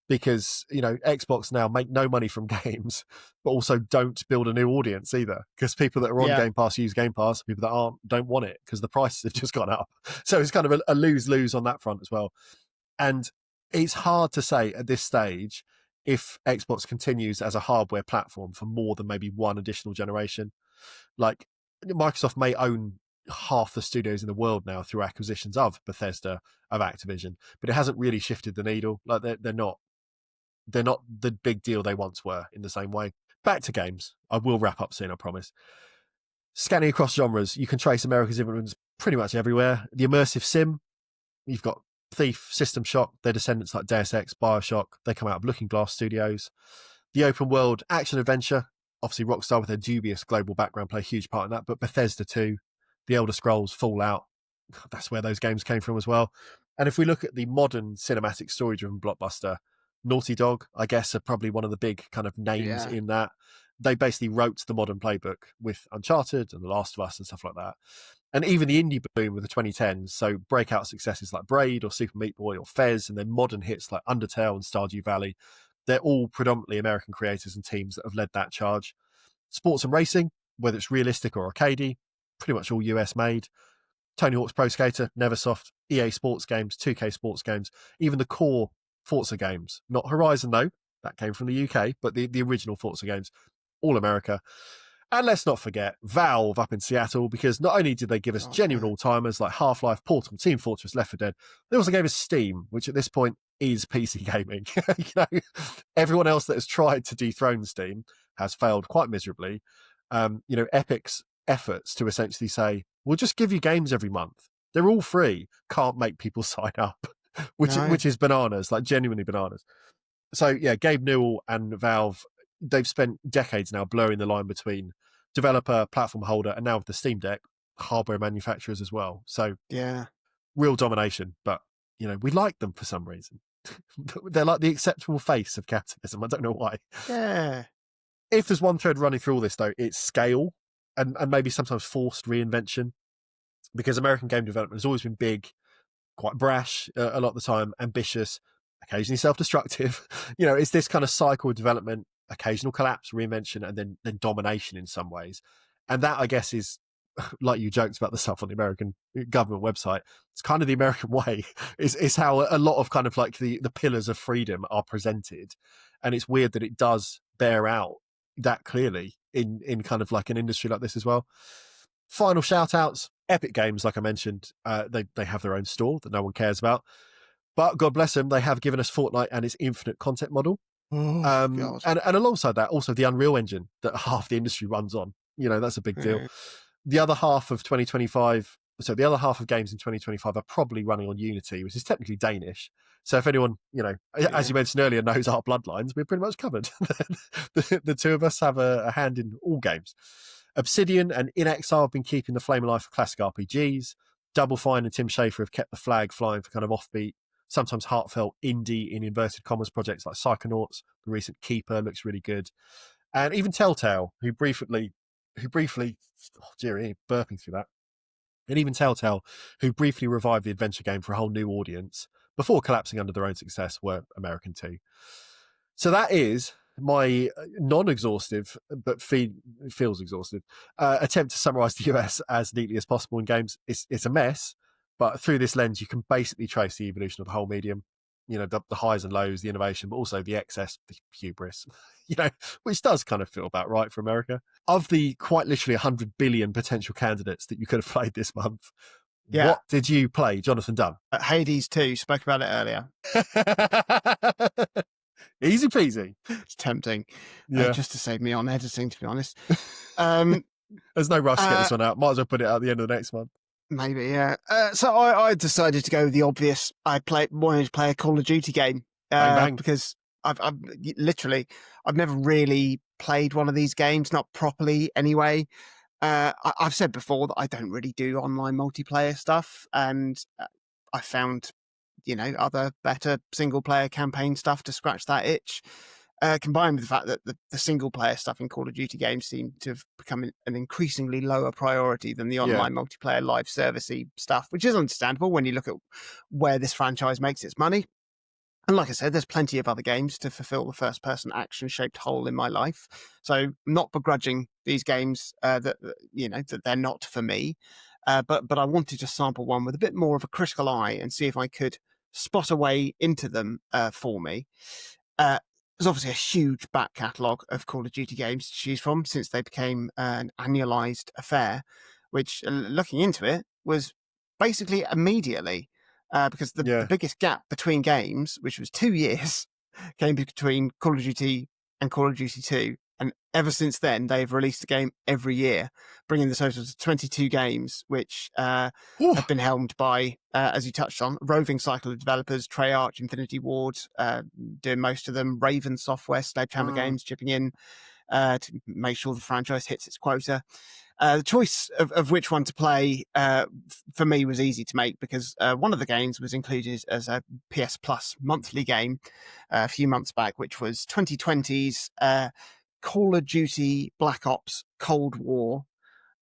Because, Xbox now make no money from games, but also don't build a new audience either. Because people that are on Game Pass use Game Pass, people that aren't don't want it because the prices have just gone up. So it's kind of a lose-lose on that front as well. And it's hard to say at this stage if Xbox continues as a hardware platform for more than maybe one additional generation. Like, Microsoft may own half the studios in the world now through acquisitions of Bethesda, of Activision, but it hasn't really shifted the needle. Like, they're not the big deal they once were in the same way. Back to games. I will wrap up soon, I promise. Scanning across genres, you can trace America's influence pretty much everywhere. The immersive sim, you've got Thief, System Shock, their descendants like Deus Ex, Bioshock, they come out of Looking Glass Studios. The open world action adventure, obviously Rockstar with their dubious global background play a huge part in that, but Bethesda too. The Elder Scrolls, Fallout, that's where those games came from as well. And if we look at the modern cinematic story-driven blockbuster, Naughty Dog, I guess, are probably one of the big kind of names in that. They basically wrote the modern playbook with Uncharted and The Last of Us and stuff like that. And even the indie boom of the 2010s, so breakout successes like Braid or Super Meat Boy or Fez, and then modern hits like Undertale and Stardew Valley, they're all predominantly American creators and teams that have led that charge. Sports and racing, whether it's realistic or arcadey, pretty much all US made. Tony Hawk's Pro Skater, Neversoft, EA Sports games, 2K Sports games, even the core Forza games. Not Horizon, though. That came from the UK, but the original Forza games, all America. And let's not forget Valve up in Seattle, because not only did they give us genuine all-timers like Half-Life, Portal, Team Fortress, Left 4 Dead, they also gave us Steam, which at this point is PC gaming. Everyone else that has tried to dethrone Steam has failed quite miserably. Epic's efforts to essentially say, we'll just give you games every month. They're all free. Can't make people sign up, which is bananas, like genuinely bananas. So yeah, Gabe Newell and Valve, they've spent decades now blurring the line between developer, platform holder, and now with the Steam Deck, hardware manufacturers as well. So yeah, real domination, but we like them for some reason. They're like the acceptable face of capitalism. I don't know why. Yeah. If there's one thread running through all this, though, it's scale and maybe sometimes forced reinvention, because American game development has always been big, quite brash a lot of the time, ambitious, occasionally self-destructive. It's this kind of cycle of development, occasional collapse, reinvention, and then domination in some ways. And that, I guess, is, like you joked about the stuff on the American government website, it's kind of the American way, is how a lot of kind of like the pillars of freedom are presented. And it's weird that it does bear out that clearly in kind of like an industry like this as well. Final shout outs, Epic Games, like I mentioned, they have their own store that no one cares about, but God bless them, they have given us Fortnite and its infinite content model. And alongside that, also the Unreal Engine that half the industry runs on. That's a big deal. The other half of 2025, so the other half of games in 2025 are probably running on Unity, which is technically Danish. So if anyone, as you mentioned earlier, knows our bloodlines, we're pretty much covered. The two of us have a hand in all games. Obsidian and In Exile have been keeping the flame alive for classic RPGs. Double Fine and Tim Schafer have kept the flag flying for kind of offbeat, sometimes heartfelt indie in inverted commas projects like Psychonauts. The recent Keeper looks really good. And even Telltale, who briefly, burping through that. And even Telltale, who briefly revived the adventure game for a whole new audience before collapsing under their own success, were American too. So that is my non-exhaustive, but feels exhaustive, attempt to summarize the US as neatly as possible in games. It's a mess, but through this lens, you can basically trace the evolution of the whole medium. The highs and lows, the innovation, but also the excess, the hubris, which does kind of feel about right for America. Of the quite literally 100 billion potential candidates that you could have played this month, what did you play, Jonathan Dunn? Hades 2, spoke about it earlier. Easy peasy. It's tempting, just to save me on editing, to be honest. There's no rush to get this one out. Might as well put it out at the end of the next month. Maybe, yeah. So I decided to go with the obvious. I wanted to play a Call of Duty game bang, bang. because I've never really played one of these games, not properly anyway. I've said before that I don't really do online multiplayer stuff, and I found other better single player campaign stuff to scratch that itch. Combined with the fact that the single-player stuff in Call of Duty games seem to have become an increasingly lower priority than the online multiplayer live servicey stuff, which is understandable when you look at where this franchise makes its money. And like I said, there's plenty of other games to fulfill the first-person action-shaped hole in my life. So I'm not begrudging these games that they're not for me. But I wanted to sample one with a bit more of a critical eye and see if I could spot a way into them for me. There's obviously a huge back catalogue of Call of Duty games to choose from since they became an annualised affair, which, looking into it, was basically immediately, because the biggest gap between games, which was 2 years, came between Call of Duty and Call of Duty 2. And ever since then, they've released a game every year, bringing the total to 22 games, which have been helmed by, as you touched on, roving cycle of developers, Treyarch, Infinity Ward, doing most of them, Raven Software, Sledgehammer Games chipping in to make sure the franchise hits its quota. The choice of which one to play for me was easy to make because one of the games was included as a PS Plus monthly game a few months back, which was 2020's Call of Duty Black Ops Cold War,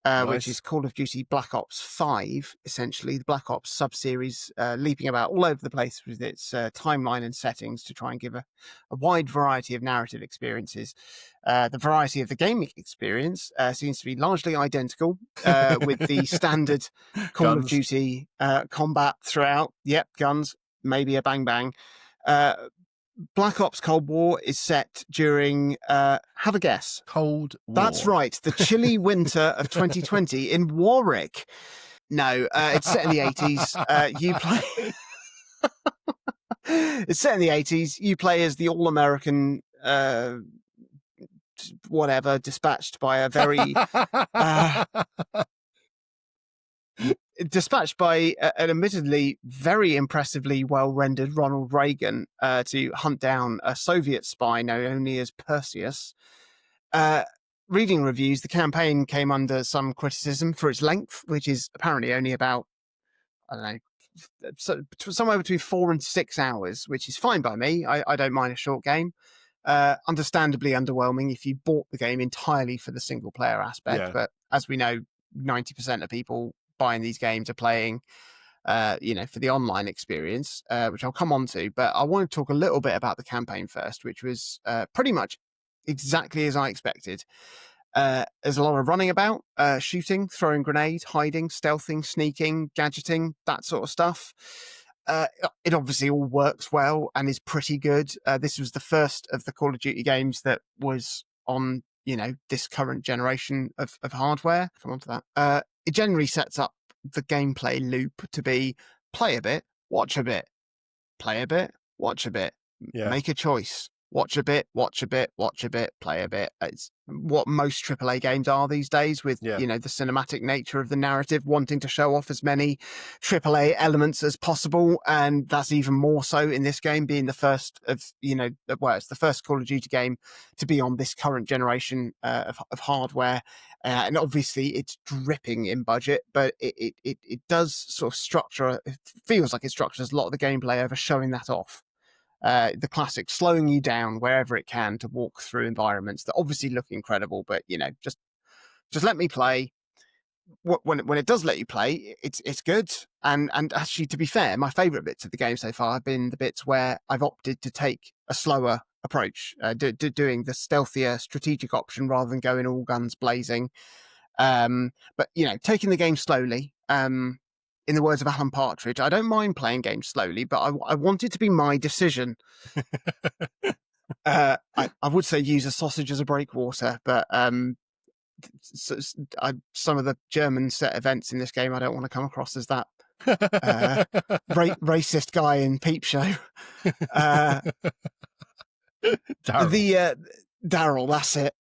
Nice. which is Call of Duty Black Ops 5, essentially, the Black Ops sub-series, leaping about all over the place with its timeline and settings to try and give a wide variety of narrative experiences. The variety of the gaming experience seems to be largely identical, with the standard Call of Duty combat throughout. Yep, guns, maybe a bang-bang. Black Ops Cold War is set during, have a guess. Cold War. That's right, the chilly winter of 2020 in Warwick. No, it's set in the 80s. You play... It's set in the 80s. You play as the all-American... whatever, dispatched by a very... dispatched by an admittedly very impressively well-rendered Ronald Reagan to hunt down a Soviet spy known only as Perseus. Reading reviews, the campaign came under some criticism for its length, which is apparently only about, I don't know, somewhere between 4 and 6 hours, which is fine by me. I don't mind a short game. Understandably underwhelming if you bought the game entirely for the single-player aspect, but as we know, 90% of people buying these games are playing, for the online experience, which I'll come on to. But I want to talk a little bit about the campaign first, which was pretty much exactly as I expected. There's a lot of running about, shooting, throwing grenades, hiding, stealthing, sneaking, gadgeting, that sort of stuff. It obviously all works well and is pretty good. This was the first of the Call of Duty games that was on, this current generation of hardware. Come on to that. It generally sets up the gameplay loop to be play a bit, watch a bit, play a bit, watch a bit, make a choice, watch a bit, watch a bit, watch a bit, play a bit. It's what most AAA games are these days, with the cinematic nature of the narrative, wanting to show off as many AAA elements as possible, and that's even more so in this game, being the first of it's the first Call of Duty game to be on this current generation of hardware, and obviously it's dripping in budget, but it does sort of structure. It feels like it structures a lot of the gameplay over showing that off. The classic slowing you down wherever it can to walk through environments that obviously look incredible, but just let me play. When it does let you play, it's good. And actually, to be fair, my favourite bits of the game so far have been the bits where I've opted to take a slower approach, doing the stealthier strategic option rather than going all guns blazing. But taking the game slowly. In the words of Alan Partridge, I don't mind playing games slowly, but I want it to be my decision. I would say use a sausage as a breakwater, but some of the German set events in this game, I don't want to come across as that racist guy in Peep Show. Daryl, that's it.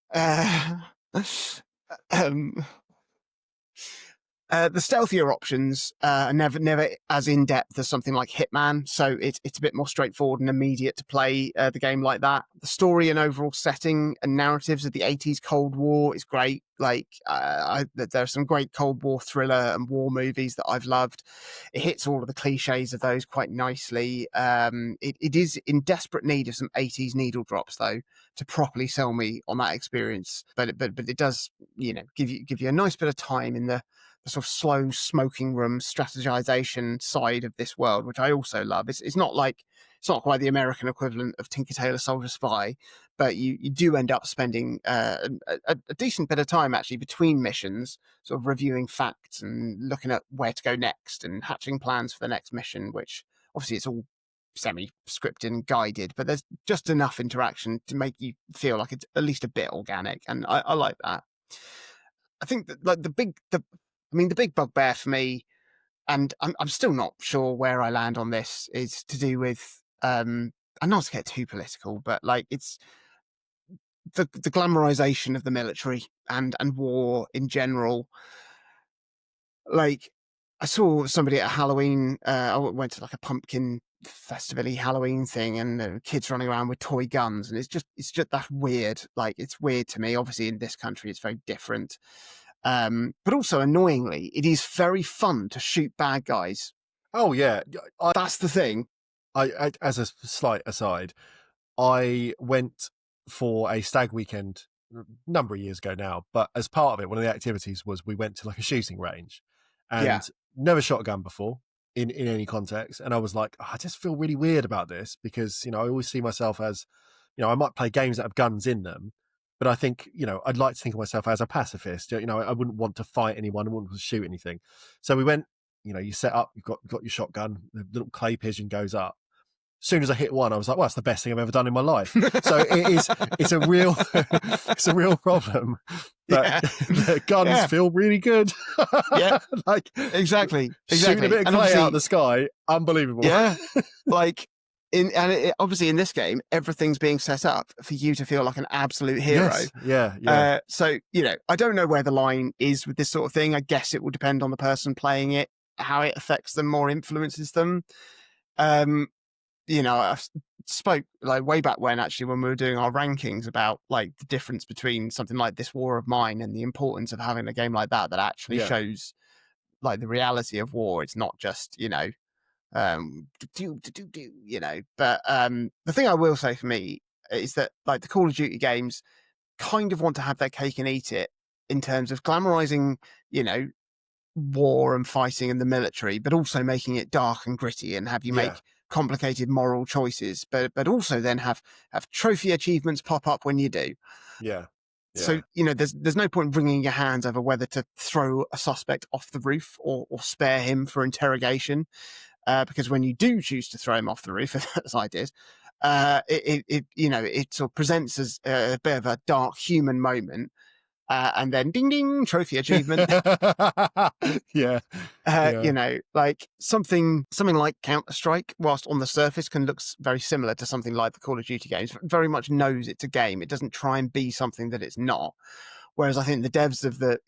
The stealthier options are never as in-depth as something like Hitman, so it's a bit more straightforward and immediate to play the game like that. The story and overall setting and narratives of the 80s Cold War is great. Like, there are some great Cold War thriller and war movies that I've loved. It hits all of the cliches of those quite nicely. It is in desperate need of some 80s needle drops, though, to properly sell me on that experience. But it does, give you a nice bit of time in the sort of slow smoking room strategization side of this world, which I also love. It's not quite the American equivalent of Tinker Tailor Soldier Spy, but you do end up spending a decent bit of time actually between missions, sort of reviewing facts and looking at where to go next and hatching plans for the next mission, which obviously it's all semi-scripted and guided, but there's just enough interaction to make you feel like it's at least a bit organic, and I like that. I think that like the big bugbear for me, and I'm still not sure where I land on this, is to do with, and not to get too political, but like it's the glamorization of the military and war in general. Like, I saw somebody at Halloween, I went to like a pumpkin festival-y Halloween thing, and kids running around with toy guns, and it's just that weird. Like, it's weird to me. Obviously in this country it's very different. But also, annoyingly, it is very fun to shoot bad guys. Oh, yeah. That's the thing. I, as a slight aside, I went for a stag weekend number of years ago now, but as part of it, one of the activities was we went to like a shooting range, and never shot a gun before in any context. And I was like, I just feel really weird about this because, I always see myself as, I might play games that have guns in them, but I think, I'd like to think of myself as a pacifist. I wouldn't want to fight anyone. I wouldn't want to shoot anything. So we went, you set up, you've got your shotgun, the little clay pigeon goes up. As soon as I hit one, I was like, well, that's the best thing I've ever done in my life. So it's a real, it's a real problem. But the guns feel really good. Yeah, like exactly. Shooting a bit of clay out of the sky, unbelievable. Yeah, like obviously in this game, everything's being set up for you to feel like an absolute hero. Yes. Yeah. So I don't know where the line is with this sort of thing. I guess it will depend on the person playing it, how it affects them or influences them. I spoke like way back when we were doing our rankings about like the difference between something like This War of Mine and the importance of having a game like that actually shows like the reality of war. It's not just, but the thing I will say for me is that like the Call of Duty games kind of want to have their cake and eat it in terms of glamorizing, war and fighting and the military, but also making it dark and gritty and have you make complicated moral choices, but also then have trophy achievements pop up when you do. Yeah. So there's no point wringing your hands over whether to throw a suspect off the roof or spare him for interrogation, because when you do choose to throw him off the roof, as I did, it sort of presents as a bit of a dark human moment. And then ding ding, trophy achievement. Like something like Counter-Strike, whilst on the surface can look very similar to something like the Call of Duty games, very much knows it's a game. It doesn't try and be something that it's not. Whereas I think the devs of the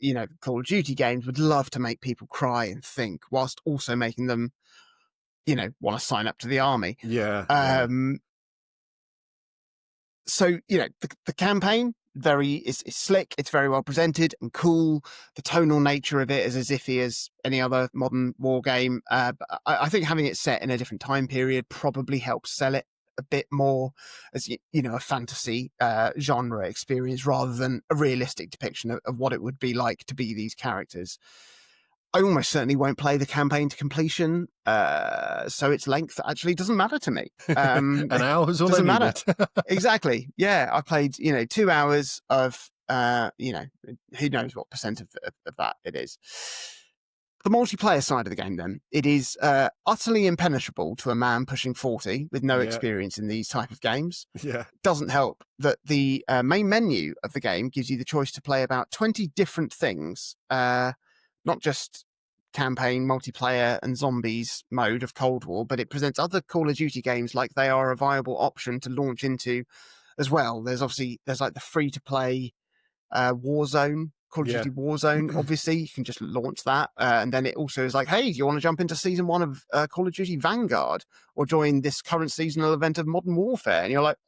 Call of Duty games would love to make people cry and think, whilst also making them want to sign up to the army. So the campaign. It's slick, it's very well presented and cool. The tonal nature of it is as iffy as any other modern war game. But I think having it set in a different time period probably helps sell it a bit more as a fantasy genre experience rather than a realistic depiction of what it would be like to be these characters. I almost certainly won't play the campaign to completion, so its length actually doesn't matter to me. An hour doesn't matter. Exactly. Yeah, I played 2 hours of who knows what percent of that it is. The multiplayer side of the game, then, it is utterly impenetrable to a man pushing 40 with no experience in these type of games. Yeah, doesn't help that the main menu of the game gives you the choice to play about 20 different things. Not just campaign, multiplayer, and zombies mode of Cold War, but it presents other Call of Duty games like they are a viable option to launch into as well. There's like the free-to-play Warzone, Call of Duty Warzone, obviously. You can just launch that. And then it also is like, hey, do you want to jump into Season 1 of Call of Duty Vanguard or join this current seasonal event of Modern Warfare? And you're like,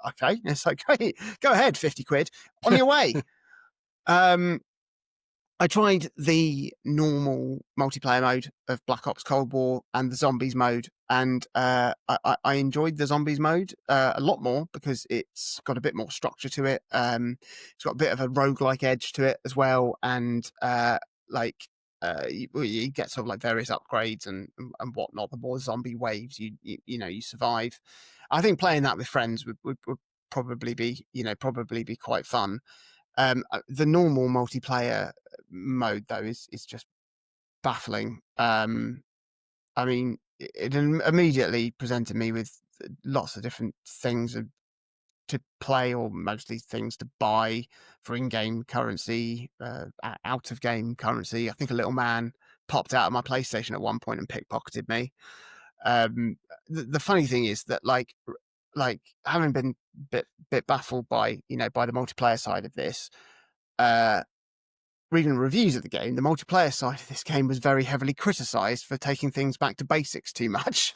okay. And it's like, great, go ahead, 50 quid, on your way. I tried the normal multiplayer mode of Black Ops Cold War and the zombies mode, and I enjoyed the zombies mode a lot more because it's got a bit more structure to it. It's got a bit of a roguelike edge to it as well, and you get sort of like various upgrades and whatnot. The more zombie waves you survive. I think playing that with friends would probably be quite fun. The normal multiplayer mode though is just baffling. I mean, it immediately presented me with lots of different things to play, or mostly things to buy for in-game currency, out of game currency. I think a little man popped out of my PlayStation at one point and pickpocketed me. The funny thing is that like having been bit baffled by the multiplayer side of this, reading reviews of the game, the multiplayer side of this game was very heavily criticized for taking things back to basics too much.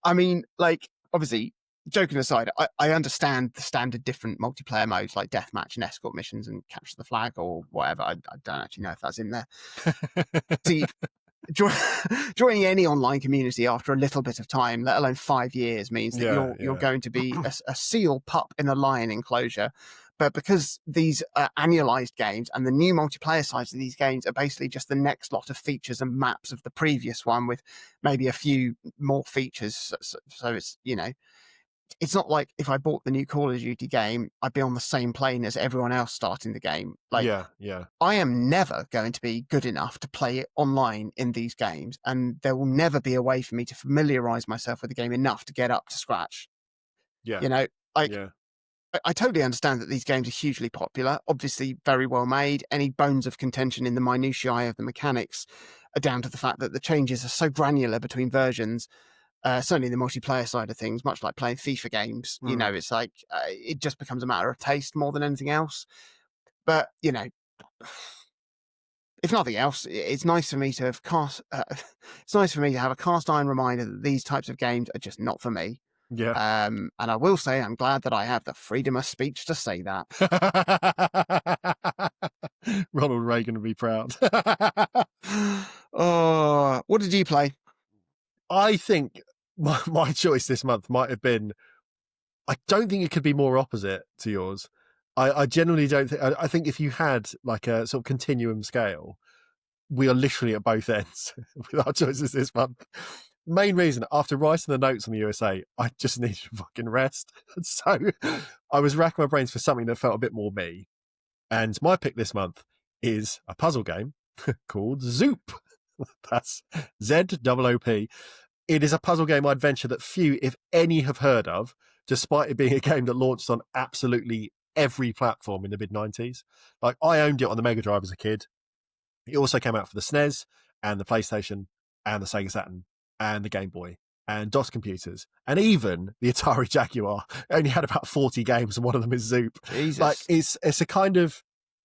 I mean, like, obviously, joking aside, I understand the standard different multiplayer modes like deathmatch and escort missions and capture the flag or whatever. I don't actually know if that's in there. See, joining any online community after a little bit of time, let alone 5 years, means that you're going to be a seal pup in a lion enclosure. But because these are annualized games and the new multiplayer sides of these games are basically just the next lot of features and maps of the previous one with maybe a few more features. So it's, it's not like if I bought the new Call of Duty game, I'd be on the same plane as everyone else starting the game. Yeah. I am never going to be good enough to play it online in these games, and there will never be a way for me to familiarize myself with the game enough to get up to scratch. Yeah. I totally understand that these games are hugely popular, obviously very well made. Any bones of contention in the minutiae of the mechanics are down to the fact that the changes are so granular between versions. Certainly the multiplayer side of things, much like playing FIFA games, it's like it just becomes a matter of taste more than anything else. But, if nothing else, it's nice for me to have it's nice for me to have a cast iron reminder that these types of games are just not for me. Yeah. And I will say I'm glad that I have the freedom of speech to say that. Ronald Reagan would be proud. Oh, what did you play? I think my choice this month might have been, I don't think it could be more opposite to yours. I generally don't think, I think if you had like a sort of continuum scale, we are literally at both ends with our choices this month. Main reason, after writing the notes on the USA, I just needed to fucking rest. So I was racking my brains for something that felt a bit more me. And my pick this month is a puzzle game called Zoop. That's ZOOP. It is a puzzle game adventure that few, if any, have heard of, despite it being a game that launched on absolutely every platform in the mid-90s. Like, I owned it on the Mega Drive as a kid. It also came out for the SNES and the PlayStation and the Sega Saturn and the Game Boy and DOS computers and even the Atari Jaguar. It only had about 40 games and one of them is Zoop. Jesus. Like, it's a kind of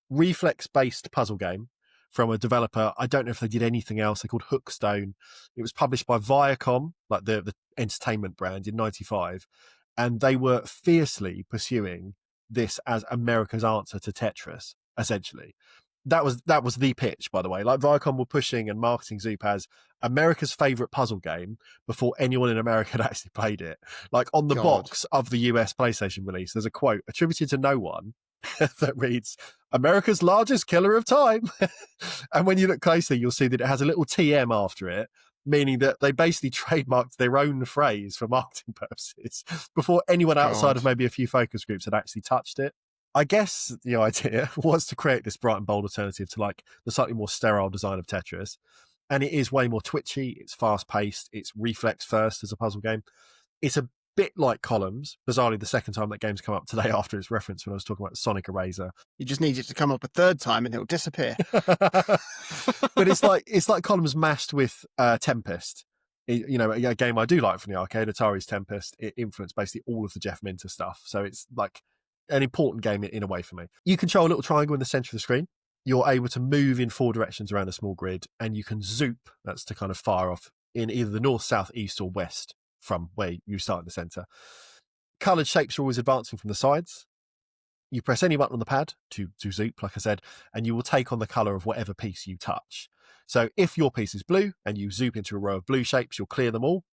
reflex-based puzzle game from a developer. I don't know if they did anything else. They're called Hookstone. It was published by Viacom, like the entertainment brand, in 95. And they were fiercely pursuing this as America's answer to Tetris, essentially. That was the pitch, by the way. Like, Viacom were pushing and marketing Zoop as America's favorite puzzle game before anyone in America had actually played it. Like, on the box of the US PlayStation release, there's a quote attributed to no one that reads, America's largest killer of time. And when you look closely, you'll see that it has a little TM after it, meaning that they basically trademarked their own phrase for marketing purposes before anyone outside of maybe a few focus groups had actually touched it. I guess the idea was to create this bright and bold alternative to like the slightly more sterile design of Tetris. And it is way more twitchy. It's fast paced. It's reflex first as a puzzle game. It's a bit like Columns. Bizarrely, the second time that game's come up today after its reference when I was talking about Sonic Eraser. You just need it to come up a third time and it'll disappear. But it's like Columns mashed with Tempest. A game I do like from the arcade, Atari's Tempest. It influenced basically all of the Jeff Minter stuff. So it's like an important game in a way for me. You control a little triangle in the center of the screen. You're able to move in 4 directions around a small grid, and you can zoop. That's to kind of fire off in either the north, south, east, or west from where you start in the center. Colored shapes are always advancing from the sides. You press any button on the pad to zoop, like I said, and you will take on the color of whatever piece you touch. So if your piece is blue and you zoop into a row of blue shapes, you'll clear them all.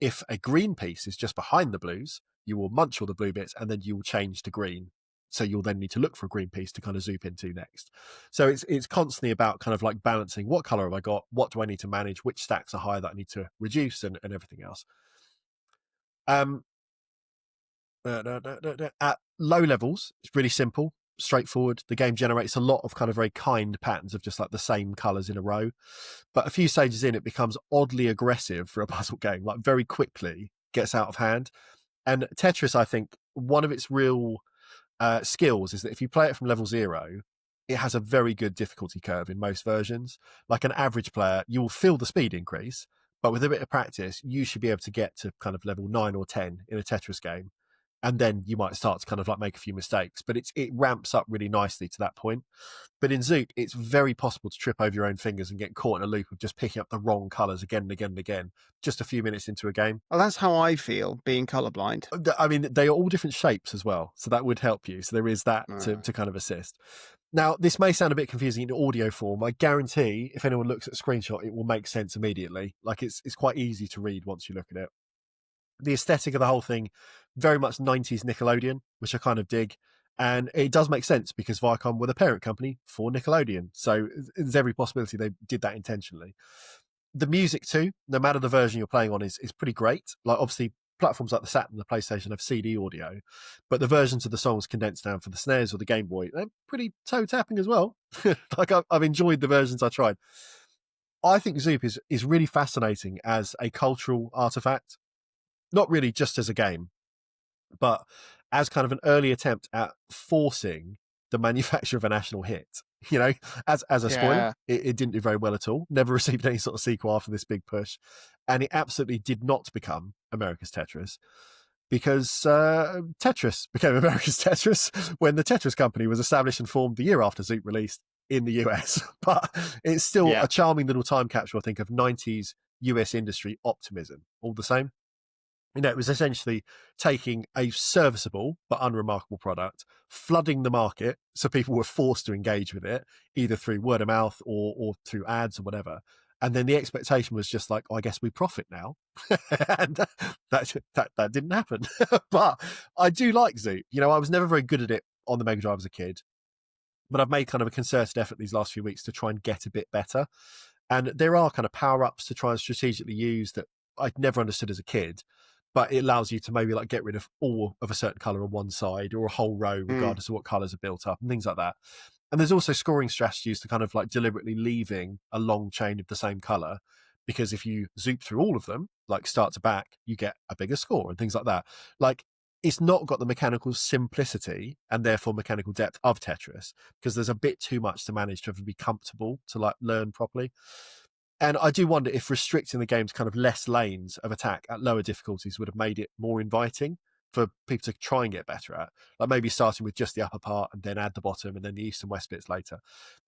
If a green piece is just behind the blues, you will munch all the blue bits and then you will change to green. So you'll then need to look for a green piece to kind of zoop into next. So it's constantly about kind of like balancing what color have I got, what do I need to manage, which stacks are high that I need to reduce and everything else. At low levels, it's really simple, straightforward. The game generates a lot of kind of very kind patterns of just like the same colors in a row. But a few stages in, it becomes oddly aggressive for a puzzle game, like very quickly gets out of hand. And Tetris, I think, one of its real skills is that if you play it from level 0, it has a very good difficulty curve in most versions. Like an average player, you will feel the speed increase, but with a bit of practice, you should be able to get to kind of level 9 or 10 in a Tetris game. And then you might start to kind of like make a few mistakes, but it ramps up really nicely to that point. But in Zoop, it's very possible to trip over your own fingers and get caught in a loop of just picking up the wrong colors again and again and again, just a few minutes into a game. Well, that's how I feel being colorblind. I mean, they are all different shapes as well, so that would help you. So there is that to kind of assist. Now, this may sound a bit confusing in audio form. I guarantee if anyone looks at a screenshot, it will make sense immediately. Like it's quite easy to read once you look at it. The aesthetic of the whole thing, very much 90s Nickelodeon, which I kind of dig. And it does make sense because Viacom were the parent company for Nickelodeon. So there's every possibility they did that intentionally. The music too, no matter the version you're playing on, is pretty great. Like obviously platforms like the Saturn and the PlayStation have CD audio, but the versions of the songs condensed down for the SNES or the Game Boy, they're pretty toe tapping as well. Like I've enjoyed the versions I tried. I think Zoop is really fascinating as a cultural artifact, not really just as a game, but as kind of an early attempt at forcing the manufacture of a national hit. You know, as a spoiler, it didn't do very well at all. Never received any sort of sequel after this big push. And it absolutely did not become America's Tetris because Tetris became America's Tetris when the Tetris company was established and formed the year after Zoop released in the US. But it's still a charming little time capsule, I think, of 90s US industry optimism. All the same. You know, it was essentially taking a serviceable but unremarkable product, flooding the market so people were forced to engage with it, either through word of mouth or through ads or whatever. And then the expectation was just like, oh, I guess we profit now. And that didn't happen. But I do like Zoop. You know, I was never very good at it on the Mega Drive as a kid, but I've made kind of a concerted effort these last few weeks to try and get a bit better. And there are kind of power-ups to try and strategically use that I'd never understood as a kid. But it allows you to maybe like get rid of all of a certain color on one side or a whole row, regardless of what colors are built up and things like that. And there's also scoring strategies to kind of like deliberately leaving a long chain of the same color, because if you zoop through all of them, like start to back, you get a bigger score and things like that. Like it's not got the mechanical simplicity and therefore mechanical depth of Tetris, because there's a bit too much to manage to ever be comfortable to like learn properly. And I do wonder if restricting the game's kind of less lanes of attack at lower difficulties would have made it more inviting for people to try and get better at. Like maybe starting with just the upper part and then add the bottom and then the east and west bits later.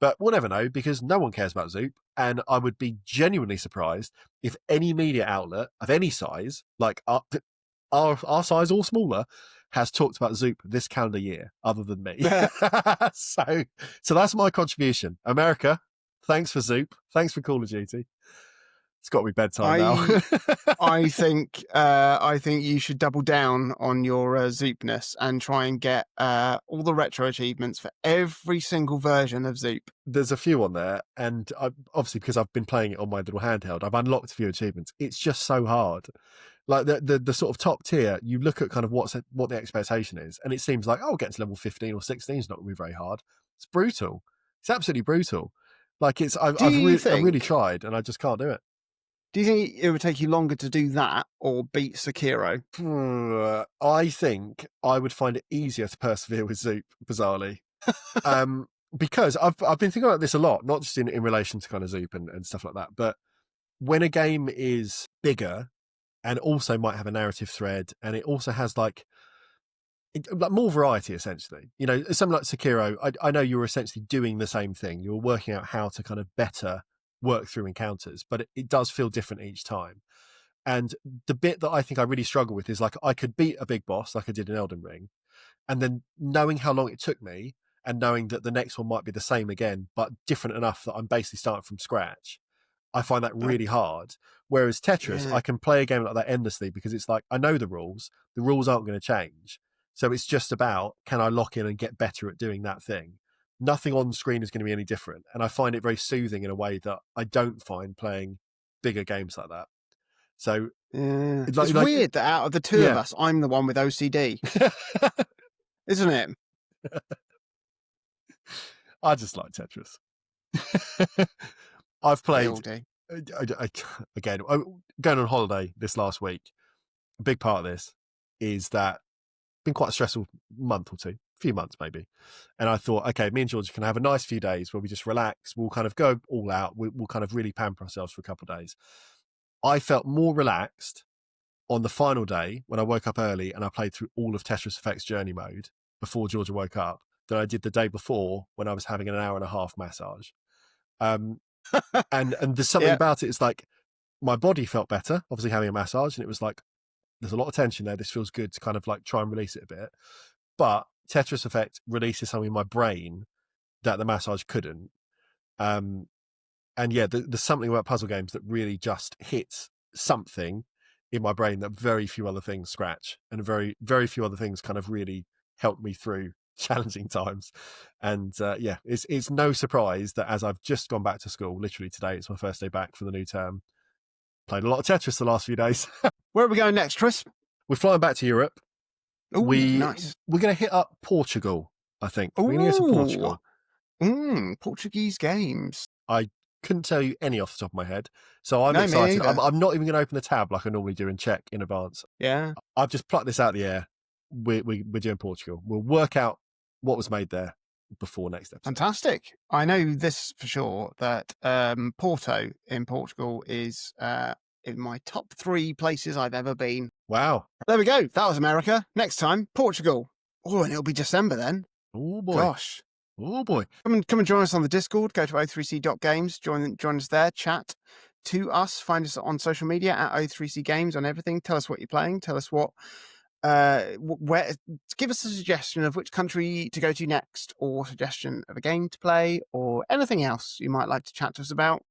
But we'll never know because no one cares about Zoop. And I would be genuinely surprised if any media outlet of any size, like our size or smaller, has talked about Zoop this calendar year other than me. So that's my contribution. America, thanks for Zoop. Thanks for Call of Duty. It's got to be bedtime now. I think you should double down on your Zoopness and try and get all the retro achievements for every single version of Zoop. There's a few on there, and obviously because I've been playing it on my little handheld, I've unlocked a few achievements. It's just so hard. Like the sort of top tier, you look at kind of what the expectation is, and it seems like, getting to level 15 or 16 is not going to be very hard. It's brutal. It's absolutely brutal. Like I've really tried, and I just can't do it. Do you think it would take you longer to do that or beat Sekiro? I think I would find it easier to persevere with Zoop, bizarrely. Because I've been thinking about this a lot, not just in relation to kind of Zoop and stuff like that, but when a game is bigger and also might have a narrative thread, and it also has like more variety, essentially. You know, something like Sekiro, I know you were essentially doing the same thing. You were working out how to kind of better work through encounters, but it does feel different each time. And the bit that I think I really struggle with is like I could beat a big boss like I did in Elden Ring, and then knowing how long it took me and knowing that the next one might be the same again, but different enough that I'm basically starting from scratch, I find that really hard. Whereas Tetris, I can play a game like that endlessly because it's like, I know the rules aren't going to change. So it's just about, can I lock in and get better at doing that thing? Nothing on screen is going to be any different. And I find it very soothing in a way that I don't find playing bigger games like that. So it's weird that out of the two of us, I'm the one with OCD. Isn't it? I just like Tetris. I've played, again, going on holiday this last week. A big part of this is that been quite a stressful month or two, a few months maybe. And I thought, okay, me and George can have a nice few days where we just relax. We'll kind of go all out. We'll kind of really pamper ourselves for a couple of days. I felt more relaxed on the final day when I woke up early and I played through all of Tetris Effect's journey mode before Georgia woke up than I did the day before when I was having an hour and a half massage. And there's something about it. It's like my body felt better, obviously having a massage, and it was like, there's a lot of tension there. This feels good to kind of like try and release it a bit. But Tetris Effect releases something in my brain that the massage couldn't. And yeah, there's something about puzzle games that really just hits something in my brain that very few other things scratch, and very, very few other things kind of really help me through challenging times. And yeah, it's no surprise that as I've just gone back to school, literally today, it's my first day back for the new term, played a lot of Tetris the last few days. Where are we going next, Tris? We're flying back to Europe. Ooh, nice. We're going to hit up Portugal, I think. We're going to go to Portugal. Portuguese games. I couldn't tell you any off the top of my head, so I'm excited. I'm not even going to open the tab like I normally do and check in advance. Yeah, I've just plucked this out of the air. We're doing Portugal. We'll work out what was made there before next episode. Fantastic. I know this for sure, that Porto in Portugal is in my top 3 places I've ever been. Wow. There we go. That was America. Next time, Portugal. Oh, and it'll be December then. Oh boy. Gosh. Oh boy. Come and join us on the Discord. Go to o3c.games. Join us there. Chat to us. Find us on social media at o3c games on everything. Tell us what you're playing. Tell us what where. Give us a suggestion of which country to go to next, or suggestion of a game to play, or anything else you might like to chat to us about.